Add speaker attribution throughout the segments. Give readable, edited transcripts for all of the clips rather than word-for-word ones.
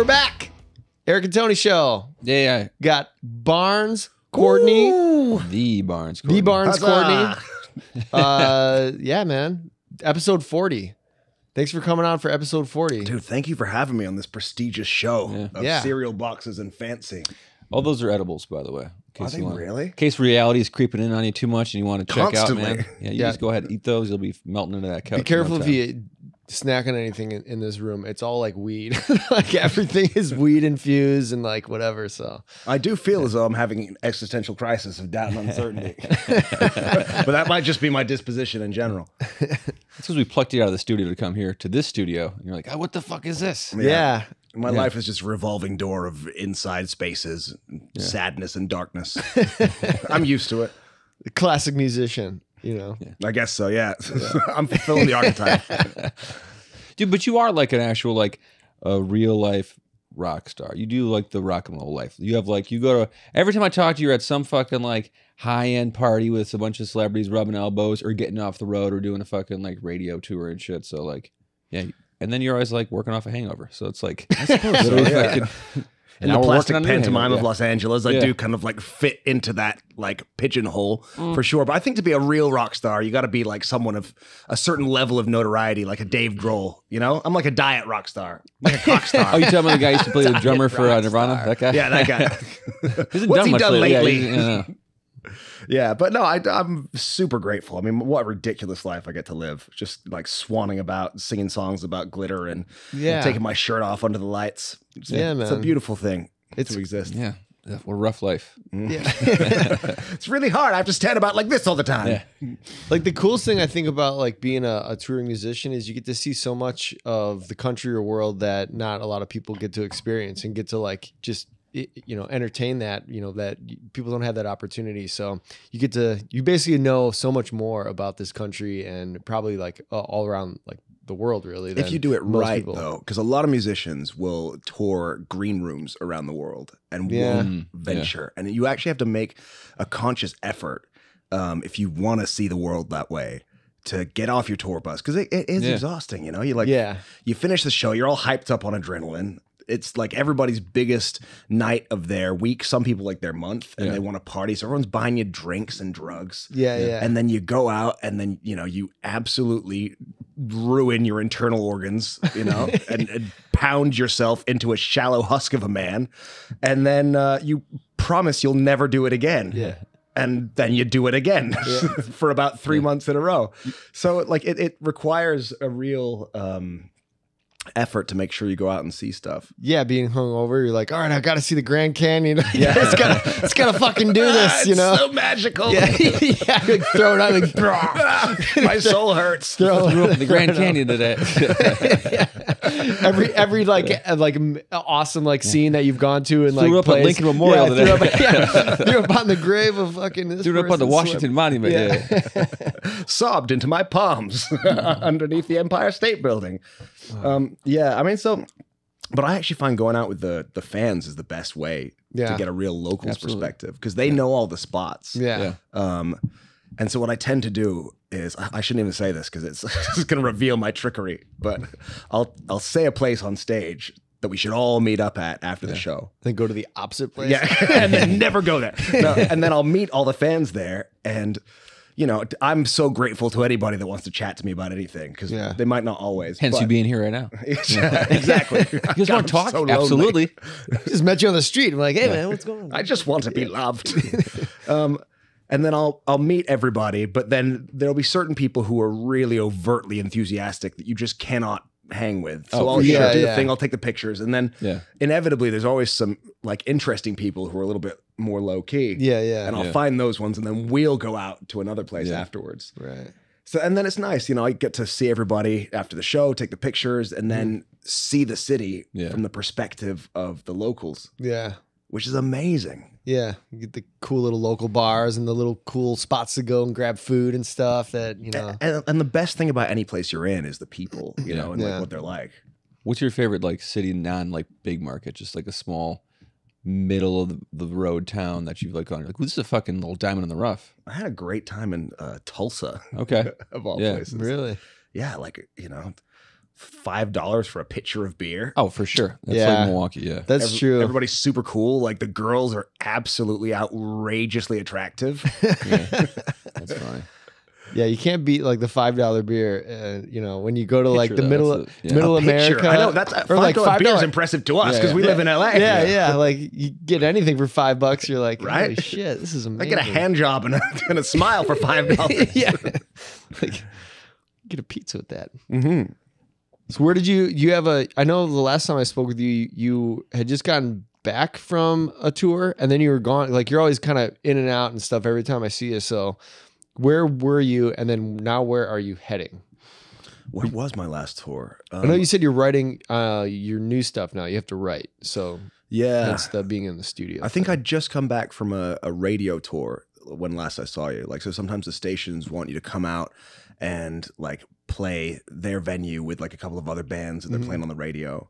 Speaker 1: We're back. Eric and Tony show.
Speaker 2: Yeah.
Speaker 1: Got Barns Courtney.
Speaker 2: Ooh. The Barns Courtney.
Speaker 1: The Barns Courtney. Yeah, man. Episode 40. Thanks for coming on for episode 40.
Speaker 3: Dude, thank you for having me on this prestigious show of cereal boxes and fancy.
Speaker 2: All those are edibles, by the way.
Speaker 3: Are they really?
Speaker 2: In case reality is creeping in on you too much and you want to check
Speaker 3: Constantly.
Speaker 2: out, man. Yeah, you just go ahead and eat those. You'll be melting into that couch.
Speaker 1: Be careful if you snack on anything in this room. It's all like weed. Like everything is weed infused and like whatever. So
Speaker 3: I do feel as though I'm having an existential crisis of doubt and uncertainty. But that might just be my disposition in general.
Speaker 2: It's because we plucked you out of the studio to come here to this studio. And you're like, oh, what the fuck is this?
Speaker 1: yeah.
Speaker 3: My life is just a revolving door of inside spaces, sadness and darkness. I'm used to it.
Speaker 1: Classic musician, you know.
Speaker 3: I guess so, yeah. I'm fulfilling the archetype.
Speaker 2: Dude, but you are like an actual, like, a real life rock star. You do like the rock and roll life. You have like, you go to, every time I talk to you, you're at some fucking like high end party with a bunch of celebrities rubbing elbows or getting off the road or doing a fucking like radio tour and shit. So like, yeah. And then you're always like working off a hangover. So it's like, I suppose
Speaker 3: so, yeah. In the plastic pantomime of Los Angeles, I
Speaker 2: Yeah.
Speaker 3: do kind of like fit into that like pigeonhole for sure. But I think to be a real rock star, you got to be like someone of a certain level of notoriety, like a Dave Grohl. You know, I'm like a diet rock star, like a cock star.
Speaker 2: Oh, you talking about the guy who used to play the drummer for Nirvana? That guy?
Speaker 3: Yeah, that guy.
Speaker 2: What's
Speaker 3: he done lately?
Speaker 2: Yeah,
Speaker 3: Yeah, but no, I'm super grateful. I mean, what a ridiculous life I get to live. Just like swanning about, singing songs about glitter and taking my shirt off under the lights. It's a beautiful thing to exist.
Speaker 2: yeah. What a rough life.
Speaker 1: Yeah.
Speaker 3: It's really hard. I have to stand about like this all the time.
Speaker 2: Yeah.
Speaker 1: Like the coolest thing I think about like being a touring musician is you get to see so much of the country or world that not a lot of people get to experience and get to like just entertain that, that people don't have that opportunity. So you basically know so much more about this country and probably like all around like the world really.
Speaker 3: If you do it right though, because a lot of musicians will tour green rooms around the world and won't venture. And you actually have to make a conscious effort if you want to see the world that way, to get off your tour bus, because it is exhausting. You know, you finish the show, you're all hyped up on adrenaline. It's like everybody's biggest night of their week. Some people like their month, and they want to party. So everyone's buying you drinks and drugs.
Speaker 1: Yeah.
Speaker 3: And then you go out, and then you absolutely ruin your internal organs, and pound yourself into a shallow husk of a man, and then you promise you'll never do it again.
Speaker 1: Yeah.
Speaker 3: And then you do it again for about 3 months in a row. So like it requires a real effort to make sure you go out and see stuff.
Speaker 1: Yeah, being hungover, you're like, all right, I got to see the Grand Canyon. It's gotta fucking do this,
Speaker 3: It's so magical.
Speaker 1: Yeah, like throw it out, like,
Speaker 3: my soul hurts.
Speaker 2: The Grand Canyon today.
Speaker 1: Every like awesome like scene that you've gone to and like
Speaker 2: threw up at Lincoln Memorial today.
Speaker 1: Threw up on the grave of fucking this.
Speaker 2: Threw up on the Washington Monument. Yeah.
Speaker 3: Sobbed into my palms underneath the Empire State Building. I mean, but I actually find going out with the fans is the best way to get a real locals perspective, because they know all the spots.
Speaker 1: Yeah.
Speaker 3: And so what I tend to do is, I shouldn't even say this because it's going to reveal my trickery, but I'll say a place on stage that we should all meet up at after the show.
Speaker 1: Then go to the opposite place.
Speaker 3: Yeah, and then never go there. No, and then I'll meet all the fans there, and I'm so grateful to anybody that wants to chat to me about anything, because they might not always.
Speaker 2: Hence you being here right now.
Speaker 3: Exactly.
Speaker 2: You just want to talk? So absolutely.
Speaker 1: Just met you on the street. I'm like, hey man, what's going on?
Speaker 3: I just want to be loved. And then I'll meet everybody, but then there'll be certain people who are really overtly enthusiastic that you just cannot hang with. So I'll do the thing, I'll take the pictures, and then inevitably there's always some like interesting people who are a little bit more low key.
Speaker 1: Yeah.
Speaker 3: And I'll find those ones, and then we'll go out to another place afterwards.
Speaker 1: Right.
Speaker 3: So, and then it's nice, I get to see everybody after the show, take the pictures, and then see the city from the perspective of the locals.
Speaker 1: Yeah.
Speaker 3: Which is amazing.
Speaker 1: Yeah, you get the cool little local bars and the little cool spots to go and grab food and stuff that,
Speaker 3: And the best thing about any place you're in is the people, and like what they're like.
Speaker 2: What's your favorite like city non like big market, just like a small middle of the road town that you've like gone, you're like, this is a fucking little diamond in the rough?
Speaker 3: I had a great time in Tulsa.
Speaker 2: Okay.
Speaker 3: Of all places.
Speaker 1: Really?
Speaker 3: Yeah, like, $5 for a pitcher of beer.
Speaker 2: Oh, for sure. That's
Speaker 1: Yeah.
Speaker 2: like Milwaukee. Yeah.
Speaker 1: That's true.
Speaker 3: Everybody's super cool. Like the girls are absolutely outrageously attractive.
Speaker 2: Yeah. That's funny.
Speaker 1: Yeah, you can't beat like the $5 beer. You know, when you go to like
Speaker 2: Picture
Speaker 1: the
Speaker 2: that.
Speaker 1: middle
Speaker 2: That's it. Yeah.
Speaker 1: middle
Speaker 3: A pitcher.
Speaker 1: America,
Speaker 3: I know that's
Speaker 1: or like
Speaker 3: $5 beer is
Speaker 1: $5.
Speaker 3: impressive to us
Speaker 2: Yeah,
Speaker 3: because we live in LA.
Speaker 1: Yeah, like you get anything for $5. You're like,
Speaker 3: Right?
Speaker 1: holy shit, this is
Speaker 3: I
Speaker 1: amazing.
Speaker 3: get a hand job and a smile for $5.
Speaker 1: Yeah, like get a pizza with that.
Speaker 3: Mm-hmm.
Speaker 1: So where did you have a? I know the last time I spoke with you, you had just gotten back from a tour, and then you were gone. Like you're always kind of in and out and stuff every time I see you. So where were you, and then now where are you heading?
Speaker 3: Where was my last tour?
Speaker 1: I know you said you're writing your new stuff now. You have to write, so
Speaker 3: Yeah.
Speaker 1: that's the being in the studio.
Speaker 3: I think I'd just come back from a radio tour when last I saw you. Like, so sometimes the stations want you to come out and like play their venue with like a couple of other bands that they're playing on the radio.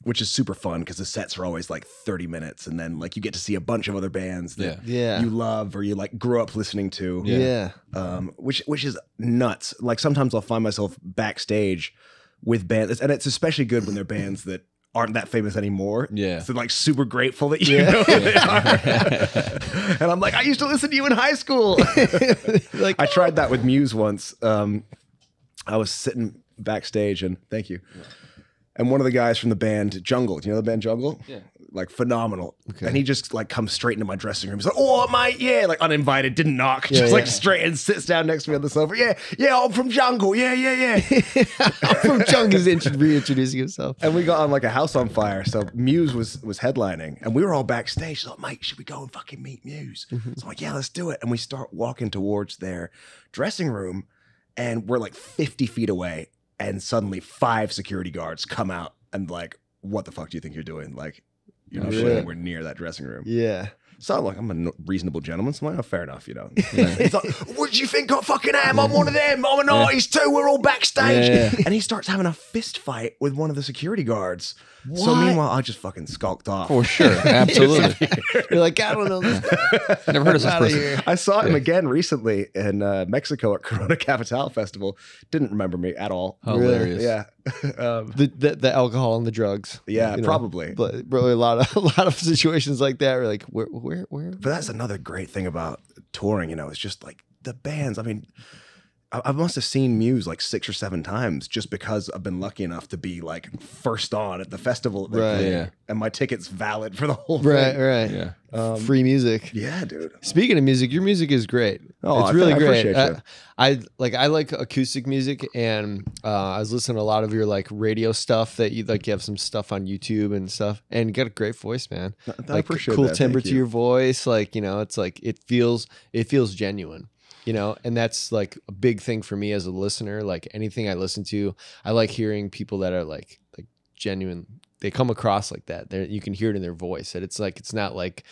Speaker 3: Which is super fun because the sets are always like 30 minutes and then like you get to see a bunch of other bands that
Speaker 1: Yeah.
Speaker 3: you love or you like grew up listening to.
Speaker 1: Yeah.
Speaker 3: Which is nuts. Like sometimes I'll find myself backstage with bands, and it's especially good when they're bands that aren't that famous anymore.
Speaker 2: Yeah.
Speaker 3: So like super grateful that you know who they are. And I'm like, I used to listen to you in high school.
Speaker 1: Like
Speaker 3: I tried that with Muse once. I was sitting backstage and thank you. And one of the guys from the band Jungle, do you know the band Jungle?
Speaker 2: Yeah.
Speaker 3: Like phenomenal. Okay. And he just like comes straight into my dressing room. He's like, oh, mate, yeah. Like uninvited, didn't knock. Just like straight and sits down next to me on the sofa. Yeah, I'm from Jungle. Yeah.
Speaker 1: from Chung is reintroducing himself.
Speaker 3: And we got on like a house on fire. So Muse was headlining and we were all backstage. She's like, mate, should we go and fucking meet Muse? So I'm like, yeah, let's do it. And we start walking towards their dressing room and we're like 50 feet away. And suddenly 5 security guards come out and like, what the fuck do you think you're doing? Like, you're not sure we're near that dressing room.
Speaker 1: Yeah.
Speaker 3: So I'm like, I'm a reasonable gentleman. So I'm like, oh, fair enough, you know. He's like, what do you think I fucking am? I'm one of them. I'm an artist too. We're all backstage.
Speaker 2: Yeah.
Speaker 3: And he starts having a fist fight with one of the security guards. So meanwhile, I just fucking skulked off.
Speaker 2: For sure. Absolutely.
Speaker 1: You're like, I don't know this guy.
Speaker 2: Never heard of this
Speaker 1: Outta
Speaker 2: person.
Speaker 1: here.
Speaker 3: I saw him again recently in Mexico at Corona Capital Festival. Didn't remember me at all.
Speaker 2: Hilarious.
Speaker 3: Yeah.
Speaker 1: The alcohol and the drugs.
Speaker 3: Yeah,
Speaker 1: you know,
Speaker 3: probably.
Speaker 1: But really a lot of situations like that. We're like, where?
Speaker 3: But that's another great thing about touring, you know, it's just like the bands. I mean, I must have seen Muse like 6 or 7 times just because I've been lucky enough to be like first on at the festival.
Speaker 1: Right.
Speaker 2: Yeah.
Speaker 3: And my ticket's valid for the whole
Speaker 1: Right,
Speaker 3: thing.
Speaker 1: right.
Speaker 2: Yeah.
Speaker 1: Free music.
Speaker 3: Yeah, dude.
Speaker 1: Speaking of music, your music is great.
Speaker 3: Oh,
Speaker 1: it's really
Speaker 3: I
Speaker 1: great.
Speaker 3: appreciate you.
Speaker 1: I like acoustic music, and I was listening to a lot of your like radio stuff that you like. You have some stuff on YouTube and stuff, and you got a great voice, man.
Speaker 3: I
Speaker 1: Like
Speaker 3: appreciate
Speaker 1: cool
Speaker 3: that.
Speaker 1: timbre
Speaker 3: Thank
Speaker 1: to
Speaker 3: you.
Speaker 1: your voice. Like, you know, it's like it feels genuine. You know, and that's like a big thing for me as a listener. Like anything I listen to, I like hearing people that are like genuine. They come across like that. You can hear it in their voice. That it's like it's not like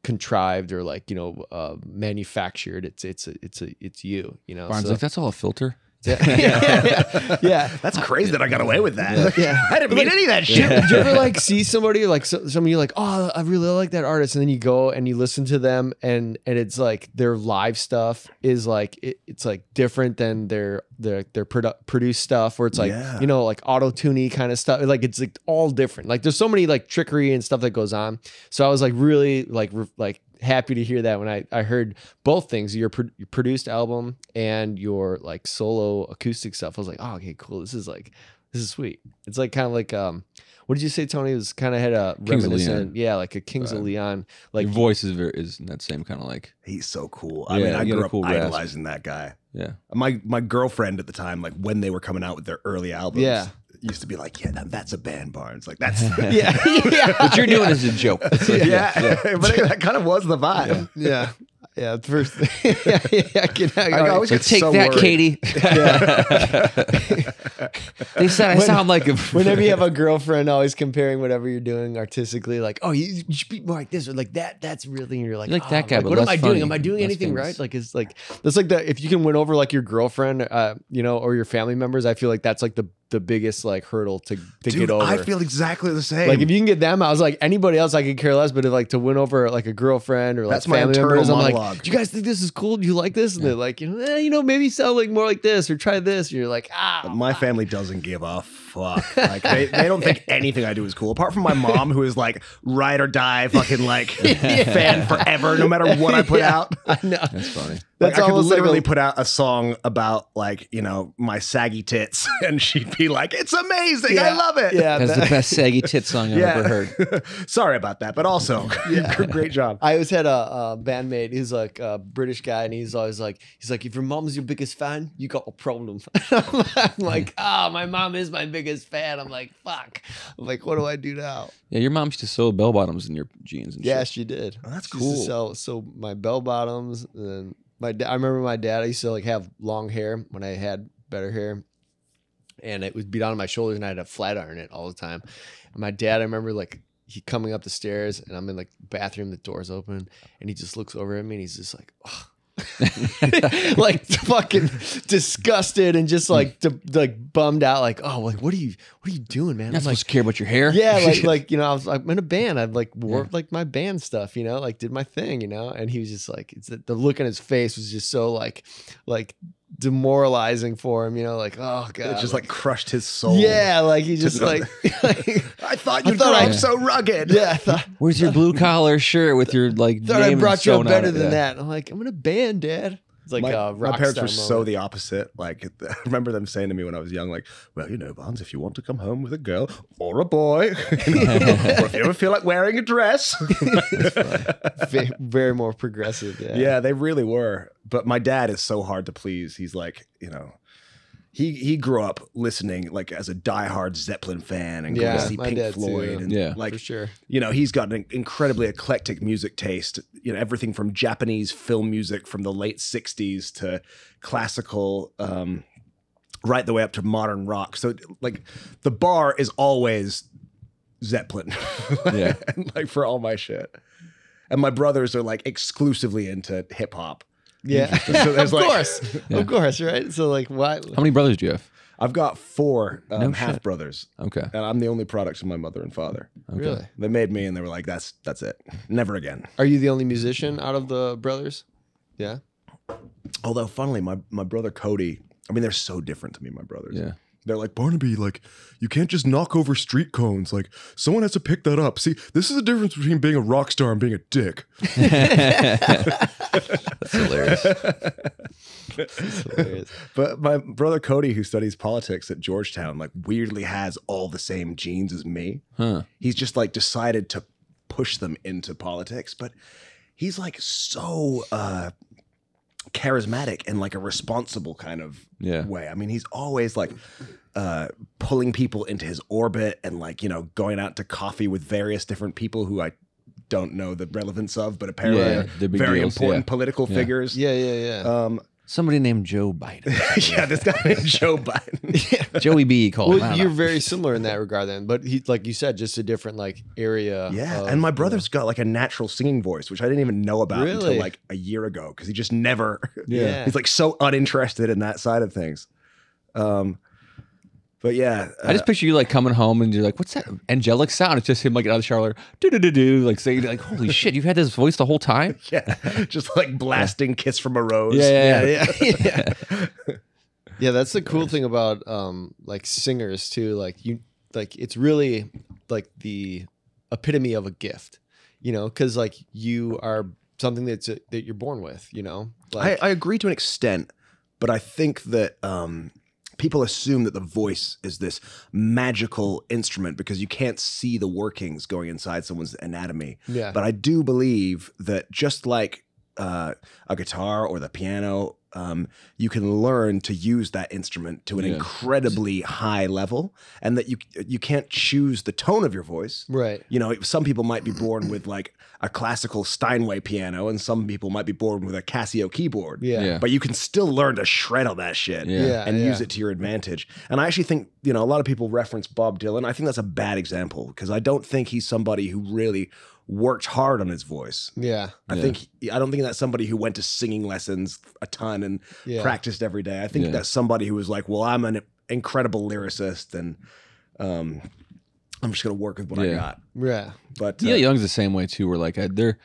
Speaker 1: contrived or like, you know, manufactured. It's you. You know,
Speaker 2: Barnes,
Speaker 1: so,
Speaker 2: like, that's all a filter.
Speaker 1: yeah.
Speaker 3: That's crazy that I got away with that.
Speaker 1: Yeah.
Speaker 3: I didn't mean any of that shit.
Speaker 1: Did you ever like see somebody like some of you like, oh, I really like that artist, and then you go and you listen to them, and it's like their live stuff is like it's like different than their produced stuff, where it's like you know, like auto-tuney kind of stuff. Like it's like all different. Like there's so many like trickery and stuff that goes on. So I was like really like happy to hear that when I heard both things, your produced album and your like solo acoustic stuff. I was like, oh, okay, cool. This is sweet. It's like kind of like what did you say, Tony? It was kind of had a
Speaker 2: Kings of
Speaker 1: reminiscent, like a Kings of Leon. Like
Speaker 2: Your voice is in that same kind of like.
Speaker 3: He's so cool.
Speaker 2: Yeah,
Speaker 3: I mean, I
Speaker 2: you got
Speaker 3: grew
Speaker 2: a
Speaker 3: up
Speaker 2: cool rasp.
Speaker 3: idolizing that guy.
Speaker 2: Yeah.
Speaker 3: My girlfriend at the time, like when they were coming out with their early albums, used to be like, yeah, that's a band, Barnes. Like that's
Speaker 1: yeah.
Speaker 2: What you're doing is a joke. It's like,
Speaker 3: but that kind of was the vibe.
Speaker 1: Yeah, the first thing. I
Speaker 3: always
Speaker 2: Like,
Speaker 3: get
Speaker 2: take
Speaker 3: so
Speaker 2: that,
Speaker 3: worried.
Speaker 2: Katie. They said I sound like a.
Speaker 1: Whenever you have a girlfriend always comparing whatever you're doing artistically, like, oh, you should be more like this, or like that's really, and you're like,
Speaker 2: You like that guy,
Speaker 1: like,
Speaker 2: but
Speaker 1: what am
Speaker 2: less
Speaker 1: I doing?
Speaker 2: funny,
Speaker 1: Am I doing
Speaker 2: less
Speaker 1: anything
Speaker 2: famous.
Speaker 1: right? Like, it's like that's like if you can win over like your girlfriend, you know, or your family members, I feel like that's like the the biggest like hurdle to
Speaker 3: Dude,
Speaker 1: get over.
Speaker 3: I feel exactly the same.
Speaker 1: Like if you can get them, I was like anybody else I could care less, but if, like to win over like a girlfriend or like
Speaker 3: That's my
Speaker 1: family
Speaker 3: internal
Speaker 1: members, I'm
Speaker 3: monologue.
Speaker 1: like, do you guys think this is cool? Do you like this? And they're like, maybe sound like more like this or try this. And you're like,
Speaker 3: my family doesn't give a fuck. Like they don't think anything I do is cool. Apart from my mom, who is like ride or die, fucking like fan forever, no matter what I put out.
Speaker 1: I know.
Speaker 2: That's funny.
Speaker 3: Like,
Speaker 1: That's
Speaker 3: I could
Speaker 1: almost like
Speaker 3: literally
Speaker 1: a-
Speaker 3: put out a song about like, my saggy tits and she'd be like, it's amazing. I love it.
Speaker 1: Yeah,
Speaker 2: That's the best saggy tit song I've ever heard.
Speaker 3: Sorry about that, but also great job.
Speaker 1: I always had a bandmate. He's like a British guy, and he's always like, if your mom's your biggest fan, you got a problem. I'm like, my mom is my biggest fan. I'm like, fuck. I'm like, what do I do now?
Speaker 2: Yeah, your mom used to sew bell bottoms in your jeans and
Speaker 1: Yeah,
Speaker 2: shit.
Speaker 1: she did.
Speaker 3: Oh, that's
Speaker 1: She used to
Speaker 3: cool.
Speaker 1: so my bell bottoms, and I remember my dad. I used to like have long hair when I had better hair, and it would be down on my shoulders, and I had to flat iron it all the time. And my dad, I remember like he coming up the stairs, and I'm in like the bathroom, the door's open, and he just looks over at me, and he's just like, oh. Like fucking disgusted and just like bummed out, like, oh, like what are you doing, man?
Speaker 2: You're not
Speaker 1: I'm
Speaker 2: supposed
Speaker 1: like,
Speaker 2: to care about your hair.
Speaker 1: yeah, like I'm in a band. I'd like wore like my band stuff, like did my thing, and he was just like, the look on his face was just so like demoralizing for him, like, oh god,
Speaker 3: It just like crushed his soul.
Speaker 1: yeah, like he just
Speaker 3: know
Speaker 1: like
Speaker 3: I thought you'd
Speaker 1: thought
Speaker 3: grow
Speaker 1: I-
Speaker 3: up so rugged.
Speaker 1: yeah, I thought
Speaker 2: Where's your blue collar shirt with your like
Speaker 1: I
Speaker 2: name
Speaker 1: brought you up
Speaker 2: sewn
Speaker 1: better
Speaker 2: on it?
Speaker 1: than
Speaker 2: Yeah.
Speaker 1: that. I'm like, I'm in a band, Dad. It's like
Speaker 3: My
Speaker 1: rock
Speaker 3: parents
Speaker 1: star
Speaker 3: were so
Speaker 1: moment.
Speaker 3: the opposite. Like, I remember them saying to me when I was young, like, well, Barnes, if you want to come home with a girl or a boy, or if you ever feel like wearing a dress.
Speaker 1: Very more progressive. Yeah.
Speaker 3: Yeah, they really were. But my dad is so hard to please. He's like, he grew up listening like as a diehard Zeppelin fan and going to see
Speaker 1: my
Speaker 3: Pink
Speaker 1: dad
Speaker 3: Floyd.
Speaker 1: too.
Speaker 3: And
Speaker 2: Yeah,
Speaker 3: like,
Speaker 1: for sure.
Speaker 3: he's got an incredibly eclectic music taste. Everything from Japanese film music from the late 60s to classical, right the way up to modern rock. So like the bar is always Zeppelin.
Speaker 2: Yeah.
Speaker 3: And, like for all my shit. And my brothers are like exclusively into hip hop.
Speaker 1: Yeah,
Speaker 3: So there's
Speaker 1: of
Speaker 3: like-
Speaker 1: of course, right? So like, why?
Speaker 2: How many brothers do you have?
Speaker 3: I've got 4
Speaker 2: No
Speaker 3: half
Speaker 2: shit.
Speaker 3: brothers.
Speaker 2: Okay.
Speaker 3: And I'm the only product of my mother and father.
Speaker 2: Okay.
Speaker 1: Really?
Speaker 3: They made me and they were like, that's it. Never again.
Speaker 1: Are you the only musician out of the brothers? Yeah.
Speaker 3: Although, funnily, my brother Cody, I mean, they're so different to me, my brothers.
Speaker 2: Yeah.
Speaker 3: They're like, Barnaby, like, you can't just knock over street cones. Like, someone has to pick that up. See, this is the difference between being a rock star and being a dick.
Speaker 2: That's hilarious.
Speaker 1: It's hilarious.
Speaker 3: But my brother Cody, who studies politics at Georgetown, like, weirdly has all the same genes as me.
Speaker 2: Huh.
Speaker 3: He's just, like, decided to push them into politics. But he's, like, so charismatic in like a responsible kind of way. I mean, he's always like pulling people into his orbit and like, going out to coffee with various different people who I don't know the relevance of, but apparently
Speaker 2: they're big
Speaker 3: very
Speaker 2: deals,
Speaker 3: important political figures.
Speaker 1: Yeah.
Speaker 2: Somebody named Joe Biden.
Speaker 3: Yeah, this guy named Joe Biden.
Speaker 2: Joey B called him
Speaker 1: Well,
Speaker 2: out.
Speaker 1: you're very similar in that regard then, but he, like you said, just a different like area.
Speaker 3: Yeah,
Speaker 1: of,
Speaker 3: and my brother's got like a natural singing voice, which I didn't even know about until
Speaker 1: Really?
Speaker 3: like a year ago because he just never.
Speaker 1: Yeah.
Speaker 3: He's like so uninterested in that side of things. But yeah,
Speaker 2: I just picture you like coming home and you're like, "What's that angelic sound?" It's just him like out of the shower, like saying, "Like holy shit, you've had this voice the whole time."
Speaker 3: yeah, just like blasting "Kiss from a Rose."
Speaker 1: Yeah. Yeah, that's the cool thing about like singers too. Like it's really like the epitome of a gift, because like you are something that you're born with, Like,
Speaker 3: I agree to an extent, but I think that people assume that the voice is this magical instrument because you can't see the workings going inside someone's anatomy.
Speaker 1: Yeah.
Speaker 3: But I do believe that just like a guitar or the piano, you can learn to use that instrument to an incredibly high level, and that you can't choose the tone of your voice.
Speaker 1: Right.
Speaker 3: Some people might be born with like a classical Steinway piano, and some people might be born with a Casio keyboard.
Speaker 1: Yeah.
Speaker 3: But you can still learn to shred on that shit and use it to your advantage. And I actually think, a lot of people reference Bob Dylan. I think that's a bad example because I don't think he's somebody who really worked hard on his voice.
Speaker 1: Yeah.
Speaker 3: I don't think that's somebody who went to singing lessons a ton and practiced every day. I think that's somebody who was like, well, I'm an incredible lyricist, and I'm just gonna work with what I got.
Speaker 1: Yeah.
Speaker 3: But
Speaker 2: Neil Young's the same way too. Where like they're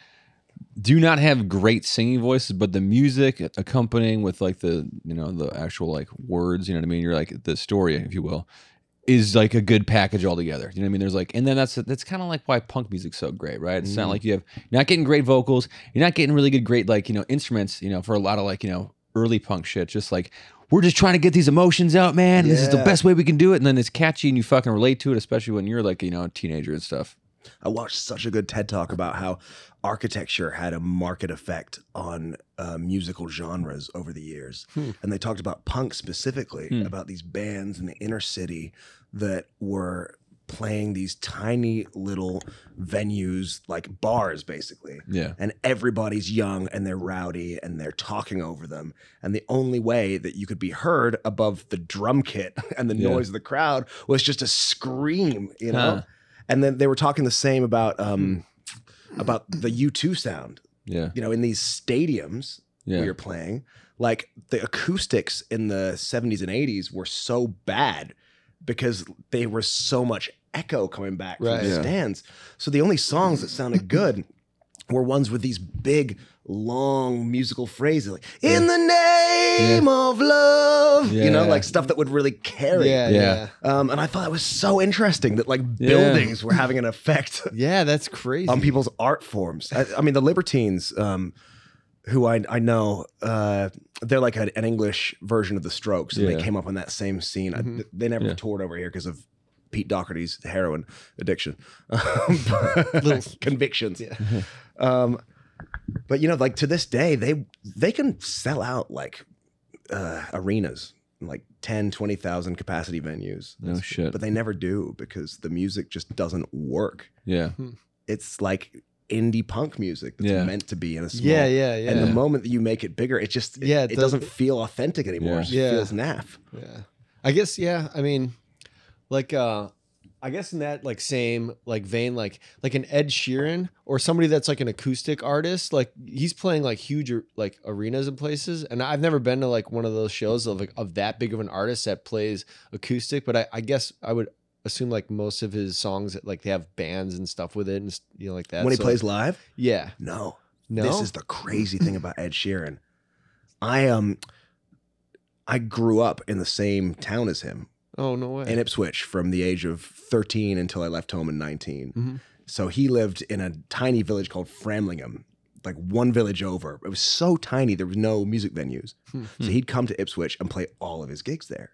Speaker 2: do not have great singing voices, but the music accompanying with like the the actual like words, you know what I mean? You're like the story, if you will, is like a good package altogether. You know what I mean? There's like, and then that's kind of like why punk music's so great, right? It's not like you're not getting great vocals, you're not getting really great like instruments, for a lot of like early punk shit. Just like we're just trying to get these emotions out, man. And this is the best way we can do it, and then it's catchy and you fucking relate to it, especially when you're like a teenager and stuff.
Speaker 3: I watched such a good TED Talk about how architecture had a market effect on musical genres over the years. And they talked about punk specifically, about these bands in the inner city that were playing these tiny little venues, like bars, basically.
Speaker 2: Yeah.
Speaker 3: And everybody's young and they're rowdy and they're talking over them. And the only way that you could be heard above the drum kit and the noise of the crowd was just a scream, And then they were talking the same about the U2 sound.
Speaker 2: Yeah.
Speaker 3: In these stadiums where you're playing, like the acoustics in the 70s and 80s were so bad because there was so much echo coming back from the stands. So the only songs that sounded good were ones with these big, long musical phrases like "in the name of love," like stuff that would really carry.
Speaker 1: Yeah.
Speaker 3: And I thought that was so interesting that like buildings were having an effect.
Speaker 1: Yeah, that's crazy.
Speaker 3: On people's art forms. I mean, the Libertines, who I know, they're like an English version of the Strokes, and they came up on that same scene. They never toured over here because of Pete Doherty's heroin addiction, little convictions. But like to this day, they can sell out like arenas, like 10, 20,000 capacity venues.
Speaker 2: No shit.
Speaker 3: But they never do because the music just doesn't work.
Speaker 2: Yeah.
Speaker 3: It's like indie punk music that's meant to be in a small.
Speaker 1: Yeah.
Speaker 3: And the moment that you make it bigger, it just it doesn't feel authentic anymore. It just feels naff.
Speaker 1: Yeah. I guess I mean, like I guess in that like same like vein, like an Ed Sheeran or somebody that's like an acoustic artist, like he's playing like huge like arenas and places, and I've never been to like one of those shows of that big of an artist that plays acoustic, but I guess I would assume like most of his songs like they have bands and stuff with it and like that.
Speaker 3: When he plays live?
Speaker 1: Yeah.
Speaker 3: No. This is the crazy thing about Ed Sheeran. I grew up in the same town as him.
Speaker 1: Oh, no way.
Speaker 3: In Ipswich from the age of 13 until I left home in 19. So he lived in a tiny village called Framlingham, like one village over. It was so tiny, there was no music venues. So he'd come to Ipswich and play all of his gigs there.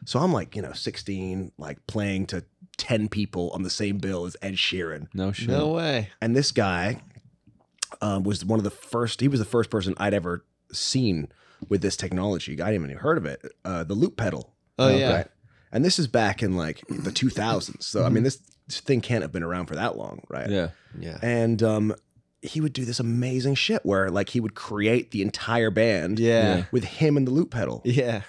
Speaker 3: So I'm like, 16, like playing to 10 people on the same bill as Ed Sheeran.
Speaker 2: No shit.
Speaker 1: No way.
Speaker 3: And this guy was he was the first person I'd ever seen with this technology. I hadn't even heard of it. The loop pedal.
Speaker 1: Oh, yeah.
Speaker 3: Right? And this is back in like the 2000s. So, I mean, this thing can't have been around for that long, right?
Speaker 2: Yeah.
Speaker 1: Yeah.
Speaker 3: And he would do this amazing shit where like he would create the entire band with him and the loop pedal.
Speaker 1: Yeah.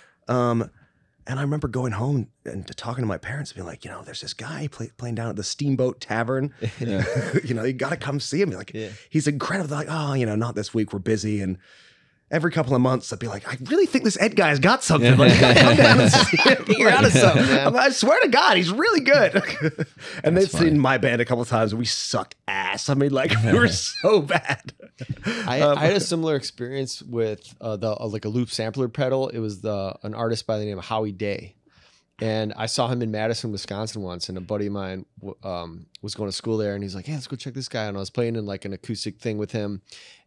Speaker 3: And I remember going home and talking to my parents and being like, there's this guy playing down at the Steamboat Tavern. You got to come see him. Like, he's incredible. They're like, oh, not this week. We're busy. And every couple of months, I'd be like, I really think this Ed guy's got something. Like, come down and see him. You're out of something, man. I swear to God, he's really good. And they've seen my band a couple of times, and we sucked ass. I mean, like, we were so bad.
Speaker 1: I had a similar experience with like a loop sampler pedal. It was an artist by the name of Howie Day. And I saw him in Madison, Wisconsin once, and a buddy of mine was going to school there, and he's like, "Hey, let's go check this guy." And I was playing in like an acoustic thing with him,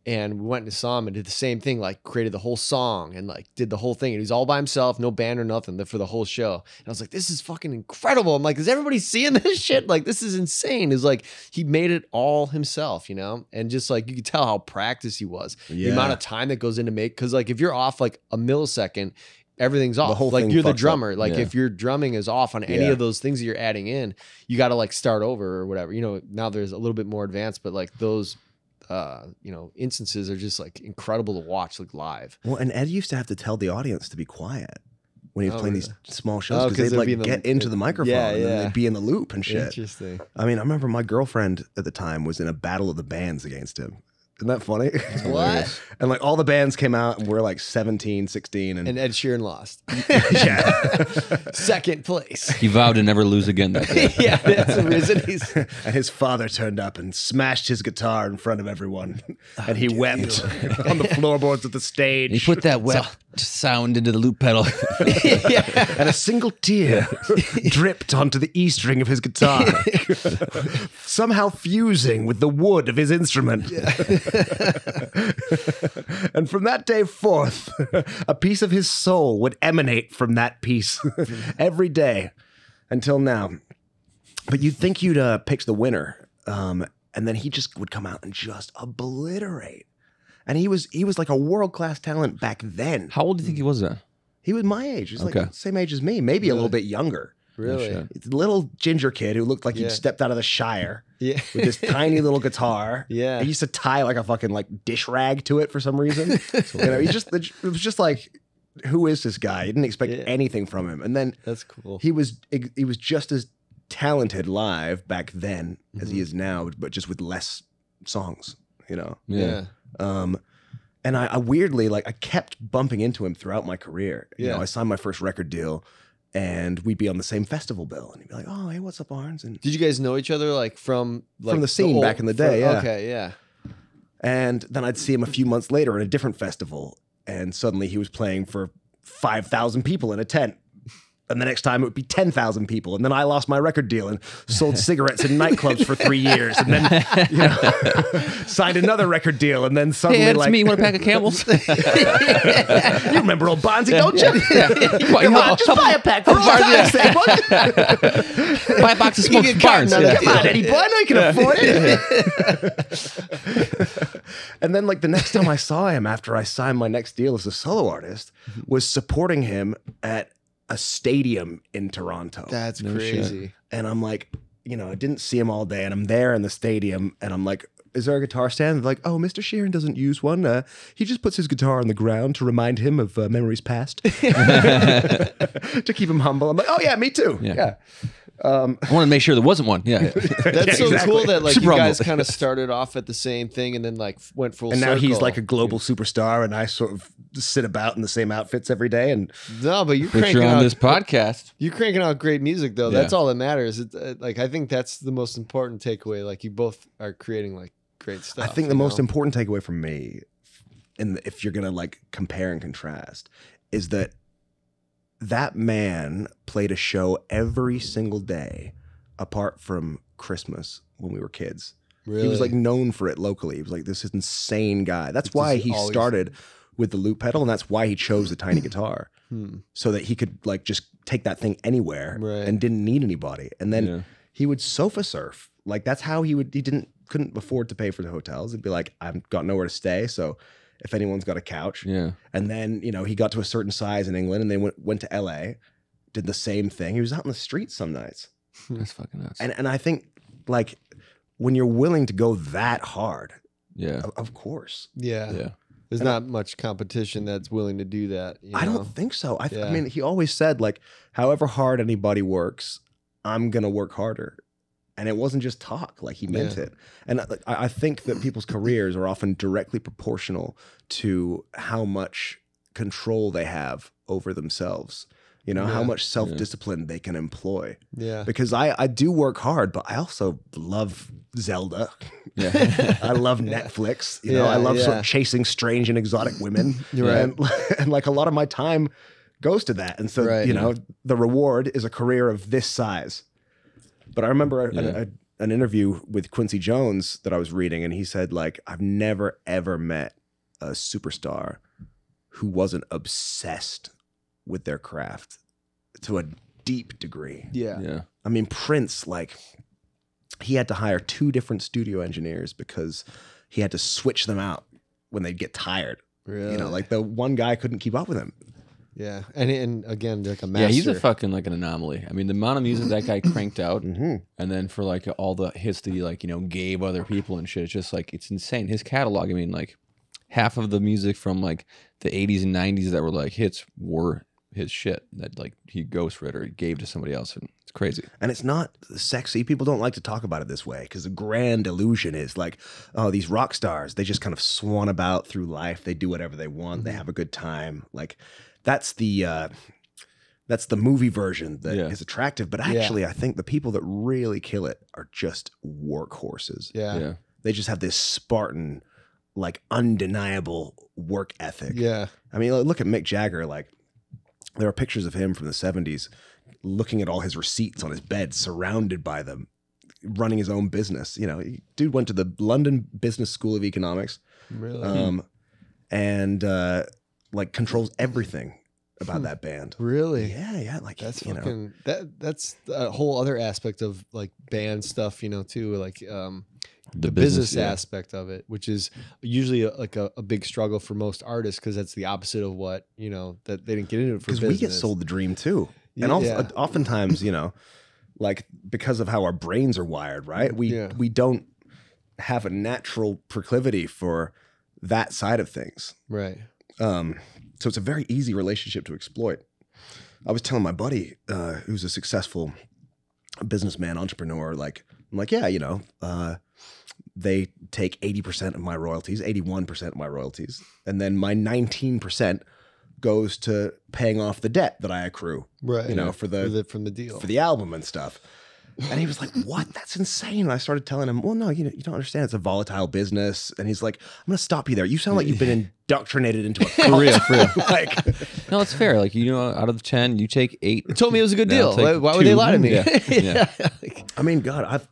Speaker 1: and we went and saw him and did the same thing, like created the whole song and like did the whole thing. And he's all by himself, no band or nothing, for the whole show. And I was like, "This is fucking incredible." I'm like, "Is everybody seeing this shit? Like, this is insane." It's like he made it all himself, and just like you could tell how practiced he was. The amount of time that goes into because like if you're off like a millisecond, everything's off.
Speaker 3: The whole
Speaker 1: like
Speaker 3: thing
Speaker 1: you're the
Speaker 3: fucks
Speaker 1: drummer.
Speaker 3: up.
Speaker 1: Like if your drumming is off on any of those things that you're adding in, you got to like start over or whatever. Now there's a little bit more advanced, but like those, instances are just like incredible to watch like live.
Speaker 3: Well, and Ed used to have to tell the audience to be quiet when he was playing these small shows
Speaker 1: Oh,
Speaker 3: because
Speaker 1: 'cause
Speaker 3: they'd
Speaker 1: they'd
Speaker 3: like
Speaker 1: be
Speaker 3: get into the microphone and then they'd be in the loop and shit.
Speaker 1: Interesting.
Speaker 3: I mean, I remember my girlfriend at the time was in a battle of the bands against him. Isn't that funny?
Speaker 1: What?
Speaker 3: And like all the bands came out and we're like 17, 16.
Speaker 1: And Ed Sheeran lost.
Speaker 3: Yeah.
Speaker 1: Second place.
Speaker 2: He vowed to never lose again that day.
Speaker 1: Yeah, that's the reason he's.
Speaker 3: And his father turned up and smashed his guitar in front of everyone. And he wept on the floorboards of the stage.
Speaker 2: He put that wet sound into the loop pedal.
Speaker 1: Yeah.
Speaker 3: And a single tear dripped onto the E string of his guitar, somehow fusing with the wood of his instrument. And from that day forth, a piece of his soul would emanate from that piece every day until now. But you'd think you'd pick the winner, and then he just would come out and just obliterate. And he was like a world-class talent back then.
Speaker 2: How old do you think he was then?
Speaker 3: He was my age. He was like the same age as me, maybe a little bit younger.
Speaker 1: Really?
Speaker 3: It's a little ginger kid who looked like he'd stepped out of the Shire.
Speaker 1: Yeah.
Speaker 3: With this tiny little guitar.
Speaker 1: Yeah.
Speaker 3: He used to tie like a fucking like dish rag to it for some reason. You know, it was just like, who is this guy? You didn't expect anything from him. And then
Speaker 1: that's cool.
Speaker 3: He was just as talented live back then as he is now, but just with less songs, you know?
Speaker 1: Yeah.
Speaker 3: And I weirdly, like, I kept bumping into him throughout my career. You know, I signed my first record deal and we'd be on the same festival bill and he'd be like, oh, hey, what's up, Barns? And
Speaker 1: did you guys know each other like from
Speaker 3: the scene back in the day? Yeah.
Speaker 1: Okay, yeah.
Speaker 3: And then I'd see him a few months later at a different festival and suddenly he was playing for 5,000 people in a tent. And the next time it would be 10,000 people. And then I lost my record deal and sold cigarettes in nightclubs for 3 years. And then, you know, signed another record deal. And then suddenly,
Speaker 2: hey, it's me. You want a pack of Camels?
Speaker 3: You remember old Bonzi, don't you? Come on, just buy a pack for old time's sake.
Speaker 2: Buy a box of smoked Barns.
Speaker 3: Come on, Eddie boy, I know you can afford it. And then, like, the next time I saw him after I signed my next deal as a solo artist was supporting him at a stadium in Toronto.
Speaker 1: That's crazy.
Speaker 3: And I'm like, you know, I didn't see him all day and I'm there in the stadium and I'm like, is there a guitar stand? They're like, oh, Mr. Sheeran doesn't use one. He just puts his guitar on the ground to remind him of memories past. To keep him humble. I'm like, oh yeah, me too. Yeah.
Speaker 2: I want to make sure there wasn't one. Yeah.
Speaker 1: That's so cool that like you guys kind of started off at the same thing and then like went full circle.
Speaker 3: And now he's like a global superstar and I sort of sit about in the same outfits every day. And
Speaker 1: no, but you're cranking
Speaker 2: on
Speaker 1: out
Speaker 2: this podcast.
Speaker 1: You're cranking out great music though. That's all that matters. It's, like I think that's the most important takeaway. Like you both are creating like great stuff.
Speaker 3: I think the most important takeaway from me, and if you're gonna like compare and contrast, is that man played a show every single day apart from Christmas when we were kids.
Speaker 1: Really?
Speaker 3: He was like known for it locally. He was like this insane guy. That's why he started with the loop pedal, and that's why he chose the tiny guitar. So that he could like just take that thing anywhere and didn't need anybody. And then he would sofa surf. Like that's how he couldn't afford to pay for the hotels. He'd be like, I've got nowhere to stay, so if anyone's got a couch. Yeah. And then, you know, he got to a certain size in England and they went to LA, did the same thing. He was out in the streets some nights.
Speaker 2: That's fucking nuts.
Speaker 3: And I think like when you're willing to go that hard, of course.
Speaker 1: Yeah. There's not much competition that's willing to do that. You know?
Speaker 3: I don't think so. I mean, he always said like, however hard anybody works, I'm going to work harder. And it wasn't just talk, like he meant it. And I think that people's careers are often directly proportional to how much control they have over themselves. You know, how much self-discipline they can employ. Yeah. Because I do work hard, but I also love Zelda. Yeah. I love Netflix. You know, I love sort of chasing strange and exotic women. And like a lot of my time goes to that. And so, you know, the reward is a career of this size. But I remember an interview with Quincy Jones that I was reading, and he said, like, I've never, ever met a superstar who wasn't obsessed with their craft to a deep degree. Yeah. I mean, Prince, like, he had to hire 2 different studio engineers because he had to switch them out when they'd get tired. Really? You know, like the one guy couldn't keep up with him.
Speaker 1: Yeah, and again, like a master.
Speaker 2: Yeah, he's a fucking like an anomaly. I mean, the amount of music that guy cranked out, and then for like all the hits that he like, you know, gave other people and shit, it's just like, it's insane. His catalog, I mean, like half of the music from like the 80s and 90s that were like hits were his shit that like he ghostwrote or he gave to somebody else, and it's crazy.
Speaker 3: And it's not sexy. People don't like to talk about it this way because the grand illusion is like, oh, these rock stars, they just kind of swan about through life. They do whatever they want. They have a good time. Like that's the movie version that is attractive. But actually, I think the people that really kill it are just workhorses.
Speaker 1: Yeah.
Speaker 3: They just have this Spartan, like undeniable work ethic.
Speaker 1: Yeah.
Speaker 3: I mean, look at Mick Jagger. Like there are pictures of him from the 70s looking at all his receipts on his bed, surrounded by them, running his own business. You know, dude went to the London Business School of Economics.
Speaker 1: Really?
Speaker 3: And like controls everything about that band.
Speaker 1: Really?
Speaker 3: Yeah. Like
Speaker 1: that's
Speaker 3: you
Speaker 1: fucking that's a whole other aspect of like band stuff, you know, too. Like the business aspect of it, which is usually a big struggle for most artists because that's the opposite of what, you know, that they didn't get into it for business.
Speaker 3: Because we get sold the dream too. And also, oftentimes, you know, like because of how our brains are wired, right? We don't have a natural proclivity for that side of things.
Speaker 1: Right.
Speaker 3: So it's a very easy relationship to exploit. I was telling my buddy, who's a successful businessman, entrepreneur, like, I'm like, yeah, you know, they take 80% of my royalties, 81% of my royalties, and then my 19% goes to paying off the debt that I accrue,
Speaker 1: right?
Speaker 3: You know,
Speaker 1: from the deal,
Speaker 3: for the album and stuff. And he was like, "What? That's insane!" And I started telling him, "Well, no, you don't understand. It's a volatile business." And he's like, "I'm going to stop you there. You sound like you've been indoctrinated into a cult."
Speaker 2: For real.
Speaker 3: Like,
Speaker 2: no, it's fair. Like, you know, out of the 10, you take 8.
Speaker 1: You told me it was a good deal. Why would
Speaker 2: 2.
Speaker 1: they lie to me?
Speaker 2: Yeah.
Speaker 3: I mean, God,